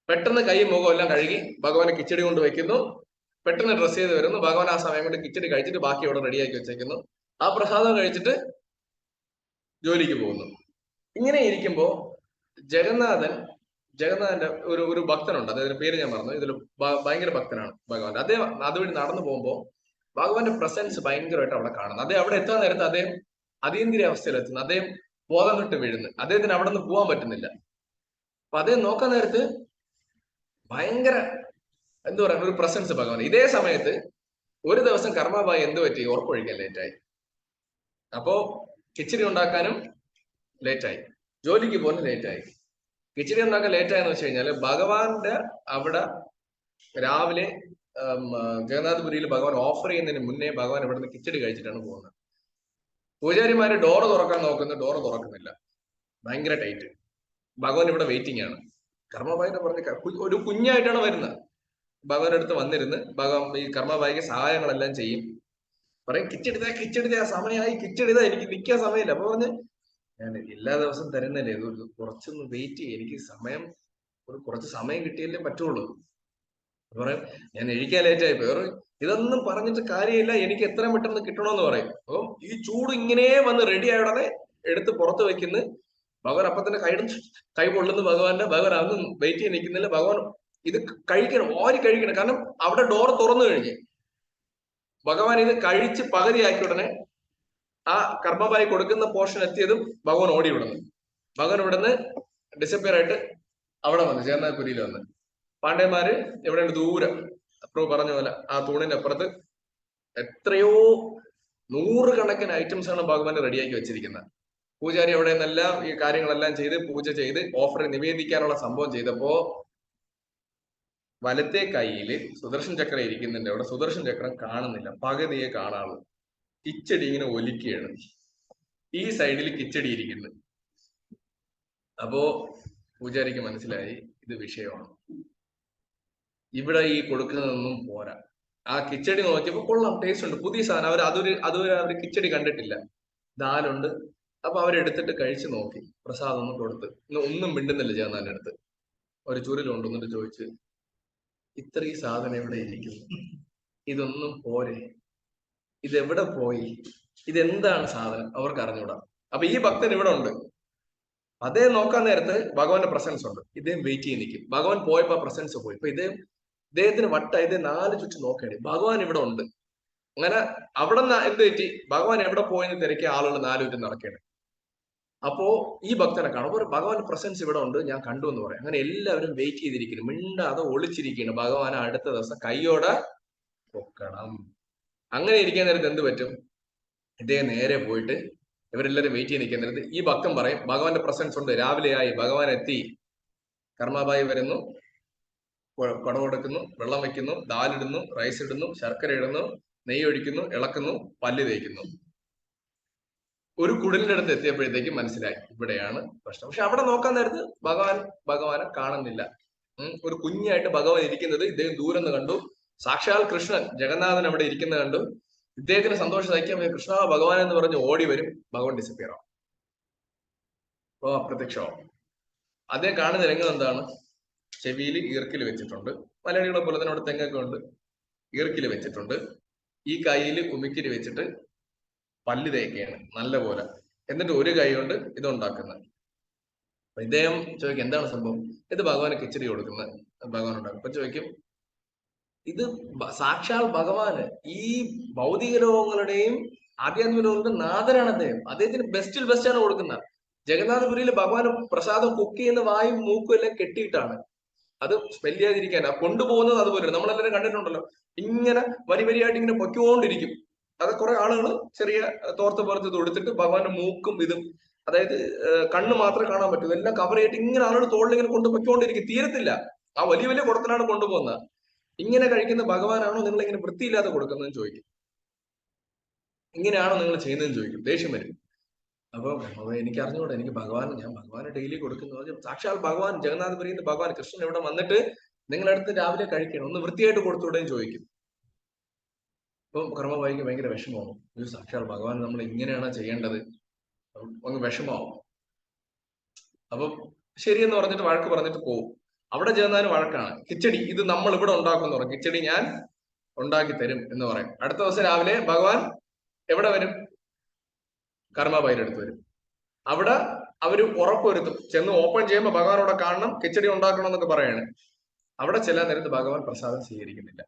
പെട്ടെന്ന് കൈ മുഖം എല്ലാം കഴുകി ഭഗവാനെ കിച്ചടി കൊണ്ട് വെക്കുന്നു. പെട്ടെന്ന് ഡ്രസ് ചെയ്ത് വരുന്നു. ഭഗവാൻ ആ സമയം കൊണ്ട് കിച്ചടി കഴിച്ചിട്ട് ബാക്കി അവിടെ റെഡിയാക്കി വെച്ചേക്കുന്നു. ആ പ്രസാദം കഴിച്ചിട്ട് ജോലിക്ക് പോകുന്നു. ഇങ്ങനെ ഇരിക്കുമ്പോ ജഗന്നാഥന്റെ ഒരു ഭക്തനുണ്ട്. അദ്ദേഹത്തിന്റെ പേര് ഞാൻ പറഞ്ഞു. ഇതിൽ ഭയങ്കര ഭക്തനാണ് ഭഗവാൻ. അദ്ദേഹം അതുവഴി നടന്നു പോകുമ്പോ ഭഗവാന്റെ പ്രസൻസ് ഭയങ്കരമായിട്ട് അവിടെ കാണുന്നു. അദ്ദേഹം അവിടെ എത്താൻ നേരത്ത് അദ്ദേഹം അതീന്ദ്രിയ അവസ്ഥയിൽ എത്തുന്നു. അദ്ദേഹം ബോധം വിട്ട് വീഴുന്നു. അദ്ദേഹത്തിന് അവിടെ നിന്ന് പോകാൻ പറ്റുന്നില്ല. അപ്പൊ അദ്ദേഹം നോക്കാൻ നേരത്ത് ഭയങ്കര എന്താ പറയാ, ഒരു പ്രസൻസ് ഭഗവാൻ. ഇതേ സമയത്ത് ഒരു ദിവസം കർമാബായി എന്ത് പറ്റി? ഉറക്കൊഴിക്കാൻ ലേറ്റായി. അപ്പോ കിച്ചടി ഉണ്ടാക്കാനും ലേറ്റായി, ജോലിക്ക് പോകാനും ലേറ്റായി. കിച്ചടി ഉണ്ടാക്കാൻ ലേറ്റായെന്ന് വെച്ച് കഴിഞ്ഞാല് ഭഗവാന്റെ അവിടെ രാവിലെ ജഗന്നാഥപുരിയിൽ ഭഗവാൻ ഓഫർ ചെയ്യുന്നതിന് മുന്നേ ഭഗവാൻ ഇവിടുന്ന് കിച്ചടി കഴിച്ചിട്ടാണ് പോകുന്നത്. പൂജാരിമാര് ഡോറ് തുറക്കാൻ നോക്കുന്നു, ഡോറ് തുറക്കുന്നില്ല, ഭയങ്കര ടൈറ്റ്. ഭഗവാൻ ഇവിടെ വെയിറ്റിംഗ് ആണ്. കർമ്മബായിനെ പറഞ്ഞ് ഒരു കുഞ്ഞായിട്ടാണ് വരുന്നത്. ഭഗവാൻ അടുത്ത് വന്നിരുന്ന് ഭഗവാൻ ഈ കർമ്മബായിക്ക് സഹായങ്ങളെല്ലാം ചെയ്യും. പറയും കിച്ചടിതാ സമയമായി, കിച്ചടിതാ, എനിക്ക് നിൽക്കാൻ സമയമില്ല. അപ്പൊ പറഞ്ഞ്, ഞാൻ എല്ലാ ദിവസവും തരുന്നല്ലേ, ഇത് കുറച്ചൊന്ന് വെയിറ്റ് ചെയ്യും, എനിക്ക് കുറച്ച് സമയം കിട്ടിയല്ലേ പറ്റുള്ളൂ. പറയും, ഞാൻ എഴുതിക്കാൻ ലേറ്റായി പോയി. ഇതൊന്നും പറഞ്ഞിട്ട് കാര്യമില്ല, എനിക്ക് എത്രയും പെട്ടെന്ന് കിട്ടണമെന്ന് പറയും. അപ്പം ഈ ചൂട് ഇങ്ങനെ വന്ന് റെഡി ആയ ഉടനെ എടുത്ത് പുറത്ത് വെക്കുന്നു. ഭഗവാൻ അപ്പൊ തന്നെ കൈ പൊള്ളുന്നു ഭഗവാന്റെ. ഭഗവാൻ അതൊന്നും വെയിറ്റ് ചെയ്യാൻ നിൽക്കുന്നില്ല. ഭഗവാൻ ഇത് കഴിക്കണം, കഴിക്കണം. കാരണം അവിടെ ഡോർ തുറന്നു കഴിഞ്ഞ് ഭഗവാൻ ഇത് കഴിച്ച് പകുതിയാക്കിയ ഉടനെ ആ കർമ്മബായി കൊടുക്കുന്ന പോർഷൻ എത്തിയതും ഭഗവാൻ ഓടി വിടുന്നു. ഭഗവാൻ ഇവിടുന്ന് ഡിസപ്പിയർ ആയിട്ട് അവിടെ വന്ന് ജഗന്നാഥപുരിയിൽ വന്ന് പാണ്ഡ്യന്മാര് എവിടെയുണ്ട്? ദൂരം, അപ്പുറം പറഞ്ഞ പോലെ ആ തൂണിന്റെ അപ്പുറത്ത് എത്രയോ 100 കണക്കിന് ഐറ്റംസ് ആണ് ഭഗവാൻ റെഡിയാക്കി വെച്ചിരിക്കുന്നത്. പൂജാരി അവിടെ നിന്നെല്ലാം ഈ കാര്യങ്ങളെല്ലാം ചെയ്ത് പൂജ ചെയ്ത് ഓഫർ നിവേദിക്കാനുള്ള സംഭവം ചെയ്തപ്പോ വലത്തെ കൈയില് സുദർശൻ ചക്രം ഇരിക്കുന്നുണ്ട്. അവിടെ സുദർശൻ ചക്രം കാണുന്നില്ല, പകുതിയെ കാണാളൂ. കിച്ചടി ഇങ്ങനെ ഒലിക്കുകയാണ്. ഈ സൈഡിൽ കിച്ചടി ഇരിക്കുന്നു. അപ്പോ പൂജാരിക്ക് മനസ്സിലായി ഇത് വിഷയമാണ്. ഇവിടെ ഈ കൊടുക്കുന്നതൊന്നും പോരാ. ആ കിച്ചടി നോക്കിയപ്പോ കൊള്ളാം, ടേസ്റ്റ് ഉണ്ട്, പുതിയ സാധനം. അവര് കിച്ചടി കണ്ടിട്ടില്ല, ദാലുണ്ട്. അപ്പൊ അവരെടുത്തിട്ട് കഴിച്ചു നോക്കി, പ്രസാദം ഒന്നും കൊടുത്ത്. ഒന്നും മിണ്ടുന്നില്ല ജഗന്നാഥന്റെ അടുത്ത്. ഒരു ചുരുളുണ്ടെന്നിട്ട് ചോദിച്ച്, ഇത്രയും സാധനം എവിടെ ഇരിക്കുന്നു? ഇതൊന്നും പോരെ, ഇതെവിടെ പോയി? ഇതെന്താണ് സാധനം? അവർക്ക് അറിഞ്ഞൂടാ. അപ്പൊ ഈ ഭക്തൻ ഇവിടെ ഉണ്ട്. അതേ നോക്കാൻ നേരത്ത് ഭഗവാന്റെ പ്രസൻസ് ഉണ്ട്. ഇദ്ദേഹം വെയിറ്റ് ചെയ്ത് നിൽക്കും. ഭഗവാൻ പോയപ്പോ പ്രസൻസ് പോയി. ഇപ്പൊ ഇദ്ദേഹത്തിന് വട്ട ഇത് 4 ചുറ്റും നോക്കേണ്ടി. ഭഗവാൻ ഇവിടെ ഉണ്ട്. അങ്ങനെ അവിടെ നിന്ന് എന്ത് പറ്റി, ഭഗവാൻ എവിടെ പോയെന്ന് തിരക്കിയ ആളുകൾ നാലുചുറ്റും നടക്കുകയാണ്. അപ്പോ ഈ ഭക്തനെ കാണുമ്പോൾ ഒരു ഭഗവാന്റെ പ്രസൻസ് ഇവിടെ ഉണ്ട്, ഞാൻ കണ്ടു എന്ന് പറയും. അങ്ങനെ എല്ലാവരും വെയിറ്റ് ചെയ്തിരിക്കുന്നു, മിണ്ടാതെ ഒളിച്ചിരിക്കുന്നു. ഭഗവാൻ അടുത്ത ദിവസം കൈയോടെ പൊക്കണം. അങ്ങനെ ഇരിക്കാൻ നേരത്ത് എന്ത് പറ്റും, ഇദ്ദേഹം നേരെ പോയിട്ട് ഇവരെല്ലാവരും വെയിറ്റ് ചെയ്ത് നിൽക്കാൻ നേരത്ത് ഈ ഭക്തൻ പറയും, ഭഗവാന്റെ പ്രസൻസ് ഉണ്ട്, രാവിലെയായി, ഭഗവാൻ എത്തി. കർമാബായി വരുന്നു, കുടമെടുക്കുന്നു, വെള്ളം വെക്കുന്നു, ദാലിടുന്നു, റൈസ് ഇടുന്നു, ശർക്കര ഇടുന്നു, നെയ്യ് ഒഴിക്കുന്നു, ഇളക്കുന്നു, പല്ല് തേക്കുന്നു. ഒരു കുടിലിന്റെ അടുത്ത് എത്തിയപ്പോഴത്തേക്കും മനസ്സിലായി ഇവിടെയാണ് പ്രശ്നം. പക്ഷെ അവിടെ നോക്കാൻ നേരത്ത് ഭഗവാനെ കാണുന്നില്ല. ഒരു കുഞ്ഞായിട്ട് ഭഗവാൻ ഇരിക്കുന്നത് ഇദ്ദേഹം ദൂരം നിന്ന് കണ്ടു. സാക്ഷാൽ കൃഷ്ണൻ ജഗന്നാഥൻ അവിടെ ഇരിക്കുന്നത് കണ്ടു. ഇദ്ദേഹത്തിന് സന്തോഷം സഹിക്കാൻ കൃഷ്ണ ഭഗവാൻ എന്ന് പറഞ്ഞ് ഓടി വരും. ഭഗവാൻ ഡിസപ്പിയർ ആവും, അപ്രത്യക്ഷമാവും. അദ്ദേഹം കാണുന്ന രംഗം എന്താണ്, ചെവിയിൽ ഈർക്കിൽ വെച്ചിട്ടുണ്ട്, മലയാളികളെ പോലെ തന്നെ അവിടെ തെങ്ങൊക്കെ ഉണ്ട്, ഈർക്കിൽ വെച്ചിട്ടുണ്ട്. ഈ കയ്യിൽ ഉമിക്കിൽ വെച്ചിട്ട് പല്ല് തേക്കുകയാണ് നല്ല പോലെ. എന്നിട്ട് ഒരു കൈ കൊണ്ട് ഇതുണ്ടാക്കുന്നത്. അപ്പൊ ഇദ്ദേഹം ചോദിക്കും എന്താണ് സംഭവം, ഇത് ഭഗവാന് കിച്ചടി കൊടുക്കുന്നത്, ഭഗവാൻ ഉണ്ടാക്കും. അപ്പൊ ചോദിക്കും, ഇത് സാക്ഷാൽ ഭഗവാന് ഈ ഭൗതിക ലോകങ്ങളുടെയും ആധ്യാത്മിക ലോകങ്ങളുടെ നാഥനാണ് അദ്ദേഹം. അദ്ദേഹത്തിന് ബെസ്റ്റിൽ ബെസ്റ്റ് ആണ് കൊടുക്കുന്നത്. ജഗന്നാഥപുരിയിൽ ഭഗവാൻ പ്രസാദം കുക്ക് ചെയ്യുന്ന വായും മൂക്കും എല്ലാം കെട്ടിയിട്ടാണ്, അത് സ്മെല് ചെയ്യാതിരിക്കാൻ കൊണ്ടുപോകുന്നത്. അതുപോലെ നമ്മളെല്ലാവരും കണ്ടിട്ടുണ്ടല്ലോ, ഇങ്ങനെ വരിയായിട്ട് ഇങ്ങനെ പൊയ്ക്കൊണ്ടിരിക്കും. അത് കുറെ ആളുകൾ ചെറിയ തോർത്ത് പുറത്ത് തൊടുത്തിട്ട് ഭഗവാന്റെ മൂക്കും ഇതും, അതായത് കണ്ണ് മാത്രമേ കാണാൻ പറ്റൂ, എല്ലാം കവർ ചെയ്തിട്ട് ഇങ്ങനെ ആളുകൾ തോളിൽ ഇങ്ങനെ കൊണ്ട് പൊയ്ക്കൊണ്ടിരിക്കും, തീരത്തില്ല. ആ വലിയ വലിയ കുടത്തിലാണ് കൊണ്ടുപോകുന്നത്. ഇങ്ങനെ കഴിക്കുന്ന ഭഗവാനാണോ നിങ്ങൾ ഇങ്ങനെ വൃത്തിയില്ലാതെ കൊടുക്കുന്നതെന്ന് ചോദിക്കും. ഇങ്ങനെയാണോ നിങ്ങൾ ചെയ്യുന്നതെന്ന് ചോദിക്കും. ദേഷ്യം വരും. അപ്പൊ എനിക്ക് അറിഞ്ഞുകൂടെ, എനിക്ക് ഞാൻ ഭഗവാന് ഡെയിലി കൊടുക്കുന്നു. സാക്ഷാൽ ഭഗവാൻ ജഗന്നാഥപുരിയിൽ നിന്ന് ഭഗവാൻ കൃഷ്ണൻ ഇവിടെ വന്നിട്ട് നിങ്ങളടുത്ത് രാവിലെ കഴിക്കണം, ഒന്ന് വൃത്തിയായിട്ട് കൊടുത്തുവിടുകയും ചോദിക്കും. അപ്പൊ കർമ്മഭായിക്ക് ഭയങ്കര വിഷമമാവും. ഒരു സാക്ഷാൽ ഭഗവാൻ നമ്മൾ ഇങ്ങനെയാണോ ചെയ്യേണ്ടത്, ഒന്ന് വിഷമാവും. അപ്പൊ ശരിയെന്ന് പറഞ്ഞിട്ട് വഴക്ക് പറഞ്ഞിട്ട് പോകും. അവിടെ ചെന്നാലും വഴക്കാണ്. കിച്ചടി ഇത് നമ്മൾ ഇവിടെ ഉണ്ടാക്കുമെന്ന് പറയും. കിച്ചടി ഞാൻ ഉണ്ടാക്കി തരും എന്ന് പറയും. അടുത്ത ദിവസം രാവിലെ ഭഗവാൻ എവിടെ വരും, കർമ്മഭായിയുടെ അടുത്ത് വരും. അവിടെ അവര് ഉറപ്പുവരുത്തും, ചെന്ന് ഓപ്പൺ ചെയ്യുമ്പോൾ ഭഗവാൻ അവിടെ കാണണം, കിച്ചടി ഉണ്ടാക്കണം എന്നൊക്കെ പറയാണ്. അവിടെ ചെല്ലാൻ നേരത്ത് ഭഗവാൻ പ്രസാദം സ്വീകരിക്കുന്നില്ല.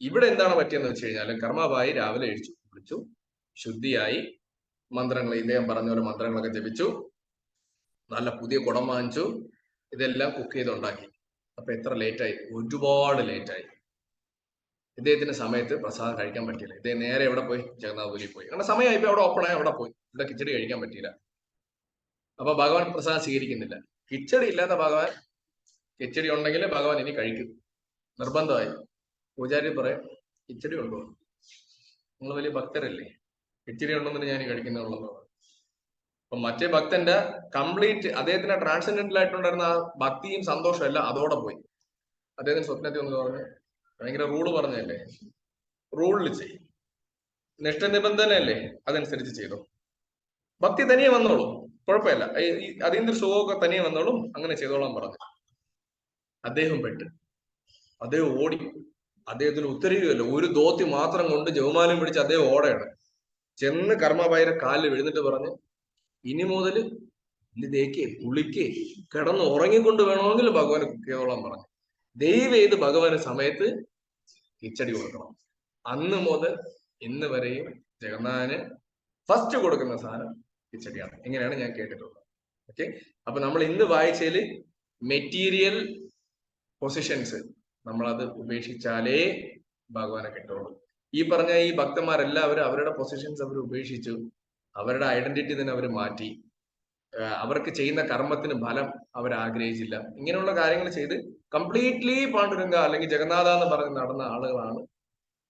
ഇവിടെ എന്താണ് പറ്റിയെന്ന് വെച്ച് കഴിഞ്ഞാൽ, കർമ്മഭായി രാവിലെ വിളിച്ചു, ശുദ്ധിയായി, മന്ത്രങ്ങൾ ഇദ്ദേഹം പറഞ്ഞ പോലെ മന്ത്രങ്ങളൊക്കെ ജപിച്ചു, നല്ല പുതിയ കുടം വാങ്ങിച്ചു, ഇതെല്ലാം കുക്ക് ചെയ്ത് ഉണ്ടാക്കി. അപ്പൊ എത്ര ലേറ്റായി, ഒരുപാട് ലേറ്റായി. ഇദ്ദേഹത്തിന്റെ സമയത്ത് പ്രസാദം കഴിക്കാൻ പറ്റിയില്ല. ഇദ്ദേഹം നേരെ എവിടെ പോയി, ജഗന്നാഥപുരി പോയി. കാരണം സമയമായി, ഇപ്പൊ അവിടെ ഓപ്പണായി, അവിടെ പോയി. ഇവിടെ കിച്ചടി കഴിക്കാൻ പറ്റിയില്ല. അപ്പൊ ഭഗവാൻ പ്രസാദം സ്വീകരിക്കുന്നില്ല. കിച്ചടി ഇല്ലാത്ത ഭഗവാൻ, കിച്ചടി ഉണ്ടെങ്കിൽ ഭഗവാൻ ഇനി കഴിക്കും, നിർബന്ധമായി. പൂജാരി പറയാം, കിച്ചടി ഉണ്ടോ, നിങ്ങൾ വലിയ ഭക്തരല്ലേ, കിച്ചടി ഉണ്ടെന്ന് ഞാൻ കഴിക്കുന്നുള്ളൂ. അപ്പൊ മറ്റേ ഭക്തന്റെ കംപ്ലീറ്റ് അദ്ദേഹത്തിന് ട്രാൻസെൻഡന്റൽ ആയിട്ടുണ്ടായിരുന്ന ആ ഭക്തിയും സന്തോഷവും എല്ലാം അതോടെ പോയി. അദ്ദേഹത്തിന് സ്വപ്നത്തിൽ ഒന്ന് പറഞ്ഞു, ഭയങ്കര റൂള് പറഞ്ഞല്ലേ, റൂളിൽ ചെയ്യും, നിഷ്ഠനിബന്ധനയല്ലേ, അതനുസരിച്ച് ചെയ്തോ, ഭക്തി തനിയെ വന്നോളൂ, കുഴപ്പമില്ല, അതീന്ദ്ര സുഖമൊക്കെ തനിയെ വന്നോളും, അങ്ങനെ ചെയ്തോളാൻ പറഞ്ഞു. അദ്ദേഹം അദ്ദേഹം ഓടി. അദ്ദേഹത്തിന് ഉത്തരവില്ല, ഒരു ധോത്തി മാത്രം കൊണ്ട് ജവമാലം പിടിച്ച് അദ്ദേഹം ഓടയാണ്. ചെന്ന് കർമ്മഭായിയുടെ കാലിൽ വിഴുന്നിട്ട് പറഞ്ഞു, ഇനി മുതൽ ഇതേക്കേ കുളിക്കേ കിടന്ന് ഉറങ്ങിക്കൊണ്ട് വേണമെങ്കിൽ ഭഗവാന് കുക്ക് ചെയ്തോളാൻ പറഞ്ഞു. ദയവ് ചെയ്ത് ഭഗവാന് സമയത്ത് കിച്ചടി കൊടുക്കണം. അന്ന് മുതൽ ഇന്ന് വരെയും ജഗന്നാഥന് ഫസ്റ്റ് കൊടുക്കുന്ന സാധനം കിച്ചടിയാണ്. ഇങ്ങനെയാണ് ഞാൻ കേട്ടിട്ടുള്ളത്. ഓക്കെ, അപ്പൊ നമ്മൾ ഇന്ന് വായിച്ചതിൽ മെറ്റീരിയൽ പൊസിഷൻസ് നമ്മളത് ഉപേക്ഷിച്ചാലേ ഭഗവാനെ കിട്ടുള്ളൂ. ഈ പറഞ്ഞ ഈ ഭക്തന്മാരെല്ലാവരും അവരുടെ പൊസിഷൻസ് അവർ ഉപേക്ഷിച്ചു, അവരുടെ ഐഡന്റിറ്റി തന്നെ അവർ മാറ്റി, അവർക്ക് ചെയ്യുന്ന കർമ്മത്തിന് ഫലം അവർ ആഗ്രഹിച്ചില്ല. ഇങ്ങനെയുള്ള കാര്യങ്ങൾ ചെയ്ത് കംപ്ലീറ്റ്ലി പാണ്ഡുരംഗ അല്ലെങ്കിൽ ജഗന്നാഥ എന്ന് പറഞ്ഞ് നടന്ന ആളുകളാണ്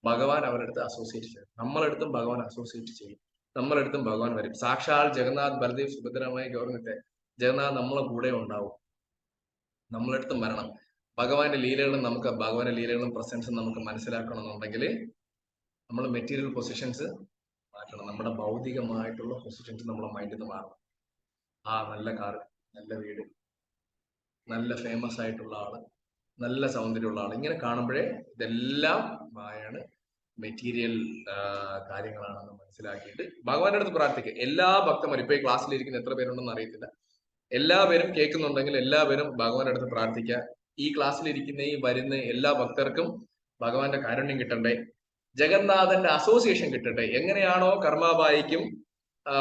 ഭഗവാൻ അവരുടെ അടുത്ത് അസോസിയേറ്റ് ചെയ്തത്. നമ്മളെടുത്തും ഭഗവാൻ അസോസിയേറ്റ് ചെയ്യും, നമ്മളെടുത്തും ഭഗവാൻ വരും. സാക്ഷാൽ ജഗന്നാഥ്, ബലദേവ്, സുഭദ്രമായി ഗൗരവത്തെ ജഗന്നാഥ് നമ്മളെ കൂടെ ഉണ്ടാവും, നമ്മളെടുത്തും വരണം. ഭഗവാന്റെ ലീലകളും ഭഗവാന്റെ ലീലകളും പ്രസൻസും നമുക്ക് മനസ്സിലാക്കണമെന്നുണ്ടെങ്കിൽ നമ്മൾ മെറ്റീരിയൽ പൊസിഷൻസ് മാറ്റണം. നമ്മുടെ ഭൗതികമായിട്ടുള്ള പൊസിഷൻസ് നമ്മുടെ മൈൻഡിൽ നിന്ന് മാറണം. ആ നല്ല കാറ്, നല്ല വീട്, നല്ല ഫേമസ് ആയിട്ടുള്ള ആള്, നല്ല സൗന്ദര്യമുള്ള ആള്, ഇങ്ങനെ കാണുമ്പോഴേ ഇതെല്ലാം മായാണ്, മെറ്റീരിയൽ കാര്യങ്ങളാണെന്ന് മനസ്സിലാക്കിയിട്ട് ഭഗവാന്റെ അടുത്ത് പ്രാർത്ഥിക്കുക. എല്ലാ ഭക്തന്മാരും, ഇപ്പൊ ഈ ക്ലാസ്സിലിരിക്കുന്ന എത്ര പേരുണ്ടെന്ന് അറിയത്തില്ല, എല്ലാവരും കേൾക്കുന്നുണ്ടെങ്കിൽ എല്ലാവരും ഭഗവാന്റെ അടുത്ത് പ്രാർത്ഥിക്കുക. ഈ ക്ലാസ്സിലിരിക്കുന്ന ഈ വരുന്ന എല്ലാ ഭക്തർക്കും ഭഗവാന്റെ കാരുണ്യം കിട്ടണ്ടേ, ജഗന്നാഥന്റെ അസോസിയേഷൻ കിട്ടട്ടെ. എങ്ങനെയാണോ കർമാബായിക്കും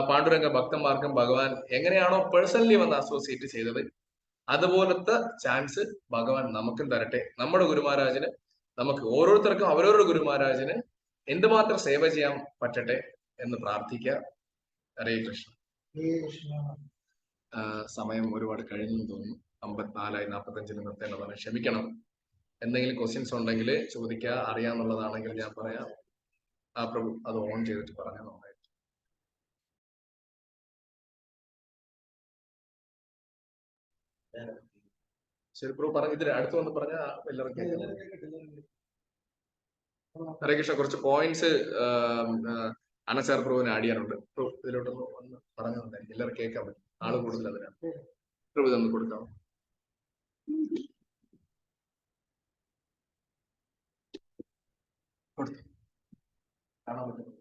പാണ്ഡുരംഗ ഭക്തന്മാർക്കും ഭഗവാൻ എങ്ങനെയാണോ പേഴ്സണലി വന്ന് അസോസിയേറ്റ് ചെയ്തത്, അതുപോലത്തെ ചാൻസ് ഭഗവാൻ നമുക്കും തരട്ടെ. നമ്മുടെ ഗുരുമഹാരാജിന്, നമുക്ക് ഓരോരുത്തർക്കും അവരവരുടെ ഗുരുമഹാരാജിന് എന്തുമാത്രം സേവ ചെയ്യാൻ പറ്റട്ടെ എന്ന് പ്രാർത്ഥിക്കുക. ഹരേ കൃഷ്ണ. സമയം ഒരുപാട് കഴിഞ്ഞു തോന്നുന്നു. 54 45 നിർത്തേണ്ടതാണ്. ക്ഷമിക്കണം. എന്തെങ്കിലും ക്വസ്റ്റ്യൻസ് ഉണ്ടെങ്കിൽ ചോദിക്കുക. അറിയാന്നുള്ളതാണെങ്കിൽ ഞാൻ പറയാം. പ്രഭു അത് ഓൺ ചെയ്തിട്ട് പറഞ്ഞാൽ നന്നായി. ശരി പ്രഭു പറഞ്ഞു. ഇതിന് അടുത്ത് വന്ന് പറഞ്ഞാൽ എല്ലാവർക്കും. ഹരേ കൃഷ്ണ. കുറച്ച് പോയിന്റ്സ് അനച്ചാർ പ്രഭുവിന് ആഡ് ചെയ്യാനുണ്ട്. പ്രഭു ഇതിലോട്ടൊന്ന് വന്ന് പറഞ്ഞു തന്നായിരിക്കും എല്ലാവരും കേൾക്കാൻ പറ്റും. ആള് കൂടുതൽ അതിനാണ്. പ്രഭു ഇതൊന്ന് കൊടുക്കാം. കാണാൻ പറ്റും.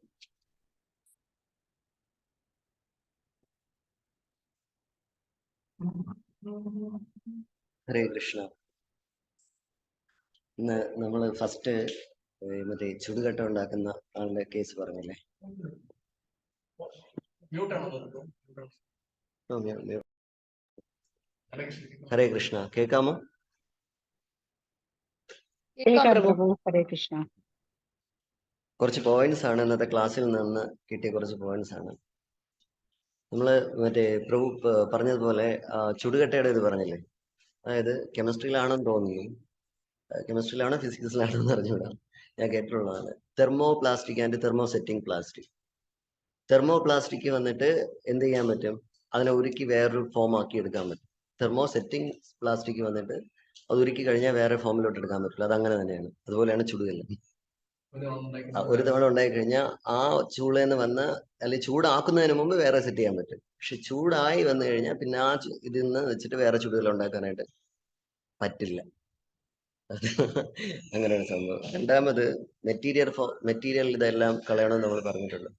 ഹരേ കൃഷ്ണ. ഇന്ന് നമ്മള് ഫസ്റ്റ് മറ്റേ ചുടുകട്ട ഉണ്ടാക്കുന്ന ആളുടെ കേസ് പറഞ്ഞല്ലേ? ഹരേ കൃഷ്ണ. കേൾക്കാമോ? ഹരേ കൃഷ്ണ. കുറച്ച് പോയിന്റ്സ് ആണ് ഇന്നത്തെ ക്ലാസ്സിൽ നിന്ന് കിട്ടിയ കുറച്ച് പോയിന്റ്സ് ആണ്. നമ്മള് മറ്റേ പ്രഭു പറഞ്ഞതുപോലെ ചുടുകട്ടയുടെ ഇത് പറഞ്ഞില്ലേ? അതായത് കെമിസ്ട്രിയിലാണെന്ന് തോന്നുന്നു, കെമിസ്ട്രിയിലാണോ ഫിസിക്സിലാണോ എന്ന് അറിഞ്ഞുകൂടാ, ഞാൻ കേട്ടിട്ടുള്ളതാണ്. Thermoplastic and thermosetting plastic. Thermoplastic വന്നിട്ട് എന്ത് ചെയ്യാൻ പറ്റും? അതിനെ ഉരുക്കി വേറൊരു ഫോം ആക്കി എടുക്കാൻ പറ്റും. തെർമോ സെറ്റിംഗ് പ്ലാസ്റ്റിക് വന്നിട്ട് അത് ഉരുക്കി കഴിഞ്ഞാൽ വേറെ ഫോമിലോട്ട് എടുക്കാൻ പറ്റില്ല. അത് അങ്ങനെ തന്നെയാണ്. അതുപോലെയാണ് ചുടുകല്ല്. ഒരു തവണ ഉണ്ടായി കഴിഞ്ഞാൽ ആ ചൂളേന്ന് വന്ന് അല്ലെങ്കിൽ ചൂടാക്കുന്നതിന് മുമ്പ് വേറെ സെറ്റ് ചെയ്യാൻ പറ്റും. പക്ഷെ ചൂടായി വന്നു കഴിഞ്ഞാൽ പിന്നെ ആ ഇതിൽ നിന്ന് വെച്ചിട്ട് വേറെ ചുടുകല്ല് ഉണ്ടാക്കാനായിട്ട് പറ്റില്ല. അങ്ങനെ ഒരു സംഭവം. രണ്ടാമത് മെറ്റീരിയൽ ഇതെല്ലാം കളയണമെന്ന് നമ്മൾ പറഞ്ഞിട്ടുണ്ട്.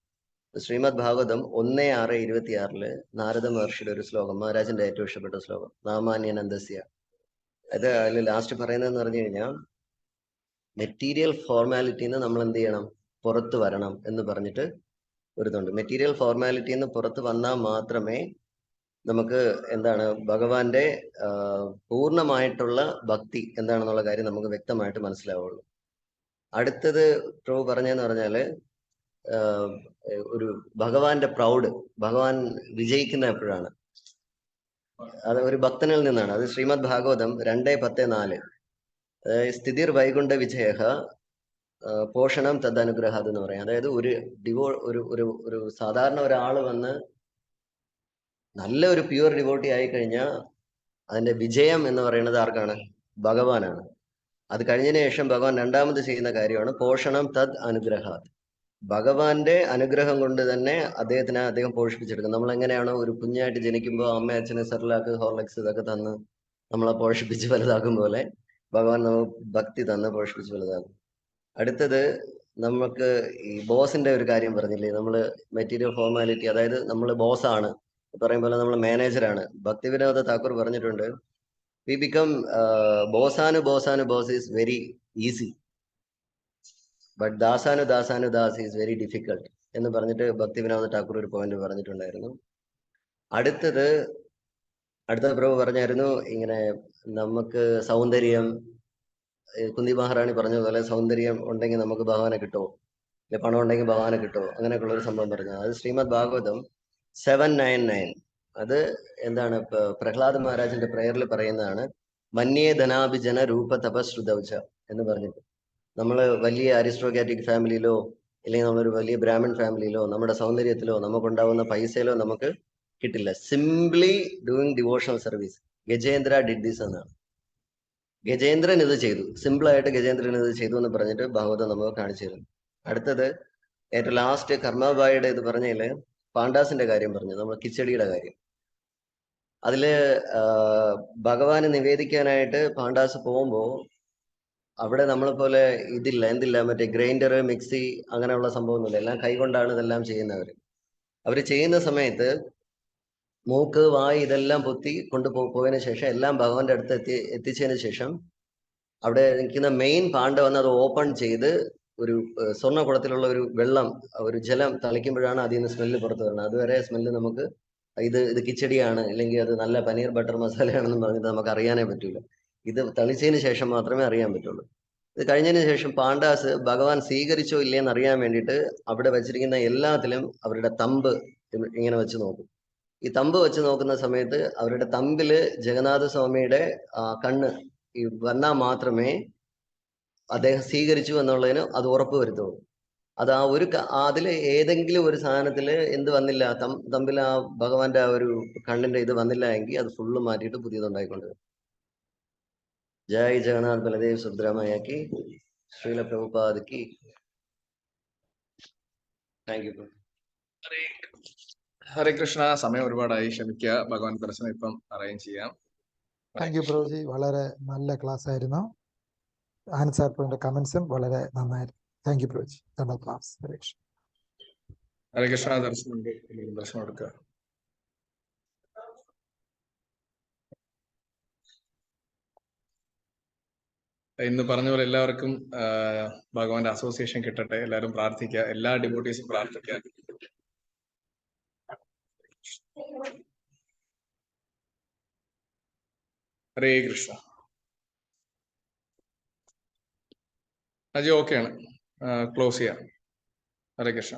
ശ്രീമദ് ഭാഗവതം 1:6:26 നാരദ മഹർഷിയുടെ ഒരു ശ്ലോകം, മഹാരാജന്റെ ഏറ്റവും ഇഷ്ടപ്പെട്ട ശ്ലോകം, നാമാന്യനന്ദസ്യ. അത് അതിൽ ലാസ്റ്റ് പറയുന്നതെന്ന് പറഞ്ഞു കഴിഞ്ഞാൽ മെറ്റീരിയൽ ഫോർമാലിറ്റിന്ന് നമ്മൾ എന്ത് ചെയ്യണം? പുറത്ത് വരണം എന്ന് പറഞ്ഞിട്ട് ഒരിതുണ്ട്. മെറ്റീരിയൽ ഫോർമാലിറ്റിന്ന് പുറത്ത് വന്നാൽ മാത്രമേ നമുക്ക് എന്താണ് ഭഗവാന്റെ പൂർണ്ണമായിട്ടുള്ള ഭക്തി എന്താണെന്നുള്ള കാര്യം നമുക്ക് വ്യക്തമായിട്ട് മനസ്സിലാവുള്ളൂ. അടുത്തത് പ്രഭു പറഞ്ഞതെന്ന് പറഞ്ഞാല് ഒരു ഭഗവാന്റെ പ്രൗഡ്, ഭഗവാൻ വിജയിക്കുന്ന എപ്പോഴാണ്? അത് ഒരു ഭക്തനിൽ നിന്നാണ്. അത് ശ്രീമദ് ഭാഗവതം 2:10-4. അതായത് സ്ഥിതിർ വൈകുണ്ഠ വിജയ പോഷണം തദനുഗ്രഹാത് എന്ന് പറയാം. അതായത് ഒരു സാധാരണ ഒരാള് വന്ന് നല്ല ഒരു പ്യുവർ ഡിവോട്ടി ആയി കഴിഞ്ഞാൽ അതിന്റെ വിജയം എന്ന് പറയുന്നത് ആർക്കാണ്? ഭഗവാനാണ്. അത് കഴിഞ്ഞതിന് ശേഷം ഭഗവാൻ രണ്ടാമത് ചെയ്യുന്ന കാര്യമാണ് പോഷണം തദ് അനുഗ്രഹാത്. ഭഗവാന്റെ അനുഗ്രഹം കൊണ്ട് തന്നെ അദ്ദേഹം പോഷിപ്പിച്ചെടുക്കും. നമ്മൾ എങ്ങനെയാണോ ഒരു കുഞ്ഞായിട്ട് ജനിക്കുമ്പോൾ അമ്മ അച്ഛന് സെർലാക്ക്, ഹോർലിക്സ് ഇതൊക്കെ തന്ന് നമ്മളെ പോഷിപ്പിച്ച് വലുതാക്കും പോലെ ഭഗവാൻ നമുക്ക് ഭക്തി തന്ന് പോഷിപ്പിച്ച് വലുതാക്കും. അടുത്തത് നമുക്ക് ഈ ബോസിന്റെ ഒരു കാര്യം പറഞ്ഞില്ലേ? നമ്മള് മെറ്റീരിയൽ ഫോർമാലിറ്റി, അതായത് നമ്മൾ ബോസാണ് പറയും പോലെ നമ്മൾ മാനേജറാണ്. ഭക്തിവിനോദ താക്കൂർ പറഞ്ഞിട്ടുണ്ട്, we become boss is very easy, but Das is very difficult എന്ന് പറഞ്ഞിട്ട് ഭക്തിവിനോദ ഠാക്കൂർ ഒരു പോയിന്റ് പറഞ്ഞിട്ടുണ്ടായിരുന്നു. അടുത്ത പ്രഭു പറഞ്ഞായിരുന്നു ഇങ്ങനെ നമുക്ക് സൗന്ദര്യം, കുന്തി മഹാറാണി പറഞ്ഞതുപോലെ സൗന്ദര്യം ഉണ്ടെങ്കിൽ നമുക്ക് ഭഗവാനെ കിട്ടുമോ, അല്ലെ പണം ഉണ്ടെങ്കിൽ ഭഗവാനെ കിട്ടുമോ, അങ്ങനെയൊക്കെയുള്ള ഒരു സംഭവം പറഞ്ഞു. അത് ശ്രീമദ് ഭാഗവതം 7:9-9. അത് എന്താണ്? പ്രഹ്ലാദ് മഹാരാജിന്റെ പ്രയറിൽ പറയുന്നതാണ്, മന്യേ ധനാഭിജന രൂപ തപശ്രുതൗച എന്ന് പറഞ്ഞിട്ട്. നമ്മൾ വലിയ അരിസ്റ്റോക്രാറ്റിക് ഫാമിലിയിലോ അല്ലെങ്കിൽ നമ്മളൊരു വലിയ ബ്രാഹ്മൺ ഫാമിലിയിലോ നമ്മുടെ സൗന്ദര്യത്തിലോ നമുക്കുണ്ടാവുന്ന പൈസയിലോ നമുക്ക് കിട്ടില്ല. Simply doing devotional service. Gajendra did this എന്നാണ്. ഗജേന്ദ്രൻ ഇത് ചെയ്തു, സിമ്പിളായിട്ട് ഗജേന്ദ്രൻ ഇത് ചെയ്തു എന്ന് പറഞ്ഞിട്ട് ഭാഗവതം നമുക്ക് കാണിച്ചു തരുന്നു. അടുത്തത് ഏറ്റവും ലാസ്റ്റ് കർമ്മബായിയുടെ ഇത് പറഞ്ഞതില് പാണ്ഡാസിന്റെ കാര്യം പറഞ്ഞു, നമ്മൾ കിച്ചടിയുടെ കാര്യം. അതില് ഭഗവാന് നിവേദിക്കാനായിട്ട് പാണ്ഡാസ് പോകുമ്പോ അവിടെ നമ്മളെ പോലെ എന്തില്ല മറ്റേ ഗ്രൈൻഡർ, മിക്സി അങ്ങനെയുള്ള സംഭവമൊന്നുമില്ല. എല്ലാം കൈകൊണ്ടാണ് ഇതെല്ലാം ചെയ്യുന്നവർ. അവർ ചെയ്യുന്ന സമയത്ത് മൂക്ക്, വായി ഇതെല്ലാം പൊത്തി പോയതിനു ശേഷം എല്ലാം ഭഗവാന്റെ അടുത്ത് എത്തിച്ചതിന് ശേഷം അവിടെ നിൽക്കുന്ന മെയിൻ പാണ്ഡ വന്ന് അത് ഓപ്പൺ ചെയ്ത് ഒരു സ്വർണ്ണ കുടത്തിലുള്ള ഒരു വെള്ളം, ഒരു ജലം തളിക്കുമ്പോഴാണ് അതിൽ നിന്ന് സ്മെല്ല് പുറത്തു വരുന്നത്. അതുവരെ സ്മെല്ല് നമുക്ക് ഇത് കിച്ചടിയാണ്, അല്ലെങ്കിൽ അത് നല്ല പനീർ ബട്ടർ മസാലയാണെന്ന് പറഞ്ഞിട്ട് നമുക്ക് അറിയാനേ പറ്റൂല. ഇത് തളിച്ചതിന് ശേഷം മാത്രമേ അറിയാൻ പറ്റുള്ളൂ. ഇത് കഴിഞ്ഞതിന് ശേഷം പാണ്ഡാസ് ഭഗവാൻ സ്വീകരിച്ചോ ഇല്ലേന്ന് അറിയാൻ വേണ്ടിയിട്ട് അവിടെ വെച്ചിരിക്കുന്ന എല്ലാത്തിലും അവരുടെ തമ്പ് ഇങ്ങനെ വെച്ച് നോക്കും. ഈ തമ്പ് വെച്ച് നോക്കുന്ന സമയത്ത് അവരുടെ തമ്പില് ജഗന്നാഥ സ്വാമിയുടെ കണ്ണ് ഈ വന്നാൽ മാത്രമേ അദ്ദേഹം സ്വീകരിച്ചു എന്നുള്ളതിന് അത് ഉറപ്പ് വരുത്തുള്ളൂ. അത് ആ ഒരു അതില് ഏതെങ്കിലും ഒരു സാധനത്തില് എന്ത് വന്നില്ല, തമ്പിൽ ആ ഭഗവാന്റെ ആ ഒരു കണ്ണിന്റെ ഇത് വന്നില്ല എങ്കിൽ അത് ഫുള്ള് മാറ്റിയിട്ട് പുതിയതുണ്ടായിക്കൊണ്ട് വരും. ജയ് ജഗന്നാഥ് ബലദേവ് സുബ്രഹ്മണ്യക്ക് ശ്രീല പ്രഭുപാദക്ക്. Thank you. ഹരേ കൃഷ്ണ. സമയം ഒരുപാടായി, ക്ഷമിക്കുക. ഭഗവാൻ ദർശനം ഇപ്പം അറേഞ്ച് ചെയ്യാം. താങ്ക് യു പ്രഭുജി, വളരെ നല്ല ക്ലാസ് ആയിരുന്നു. ആൻസർ പോയിന്റ് കമന്റ്സും വളരെ നന്നായിരുന്നു. താങ്ക് യു പ്രഭുജി, നല്ല ക്ലാസ്. ഹരേ കൃഷ്ണ. ഹരേ കൃഷ്ണ. ദർശനം ദർശനം എടുക്കുക. ഇന്ന് പറഞ്ഞ പോലെ എല്ലാവർക്കും ഭഗവാന്റെ അസോസിയേഷൻ കിട്ടട്ടെ. എല്ലാവരും പ്രാർത്ഥിക്കുക, എല്ലാ ഡിവോട്ടീസും പ്രാർത്ഥിക്കുക. ഹരേ കൃഷ്ണ. അജി ഓക്കെയാണ്, ക്ലോസ് ചെയ്യാം. ഹരേ കൃഷ്ണ.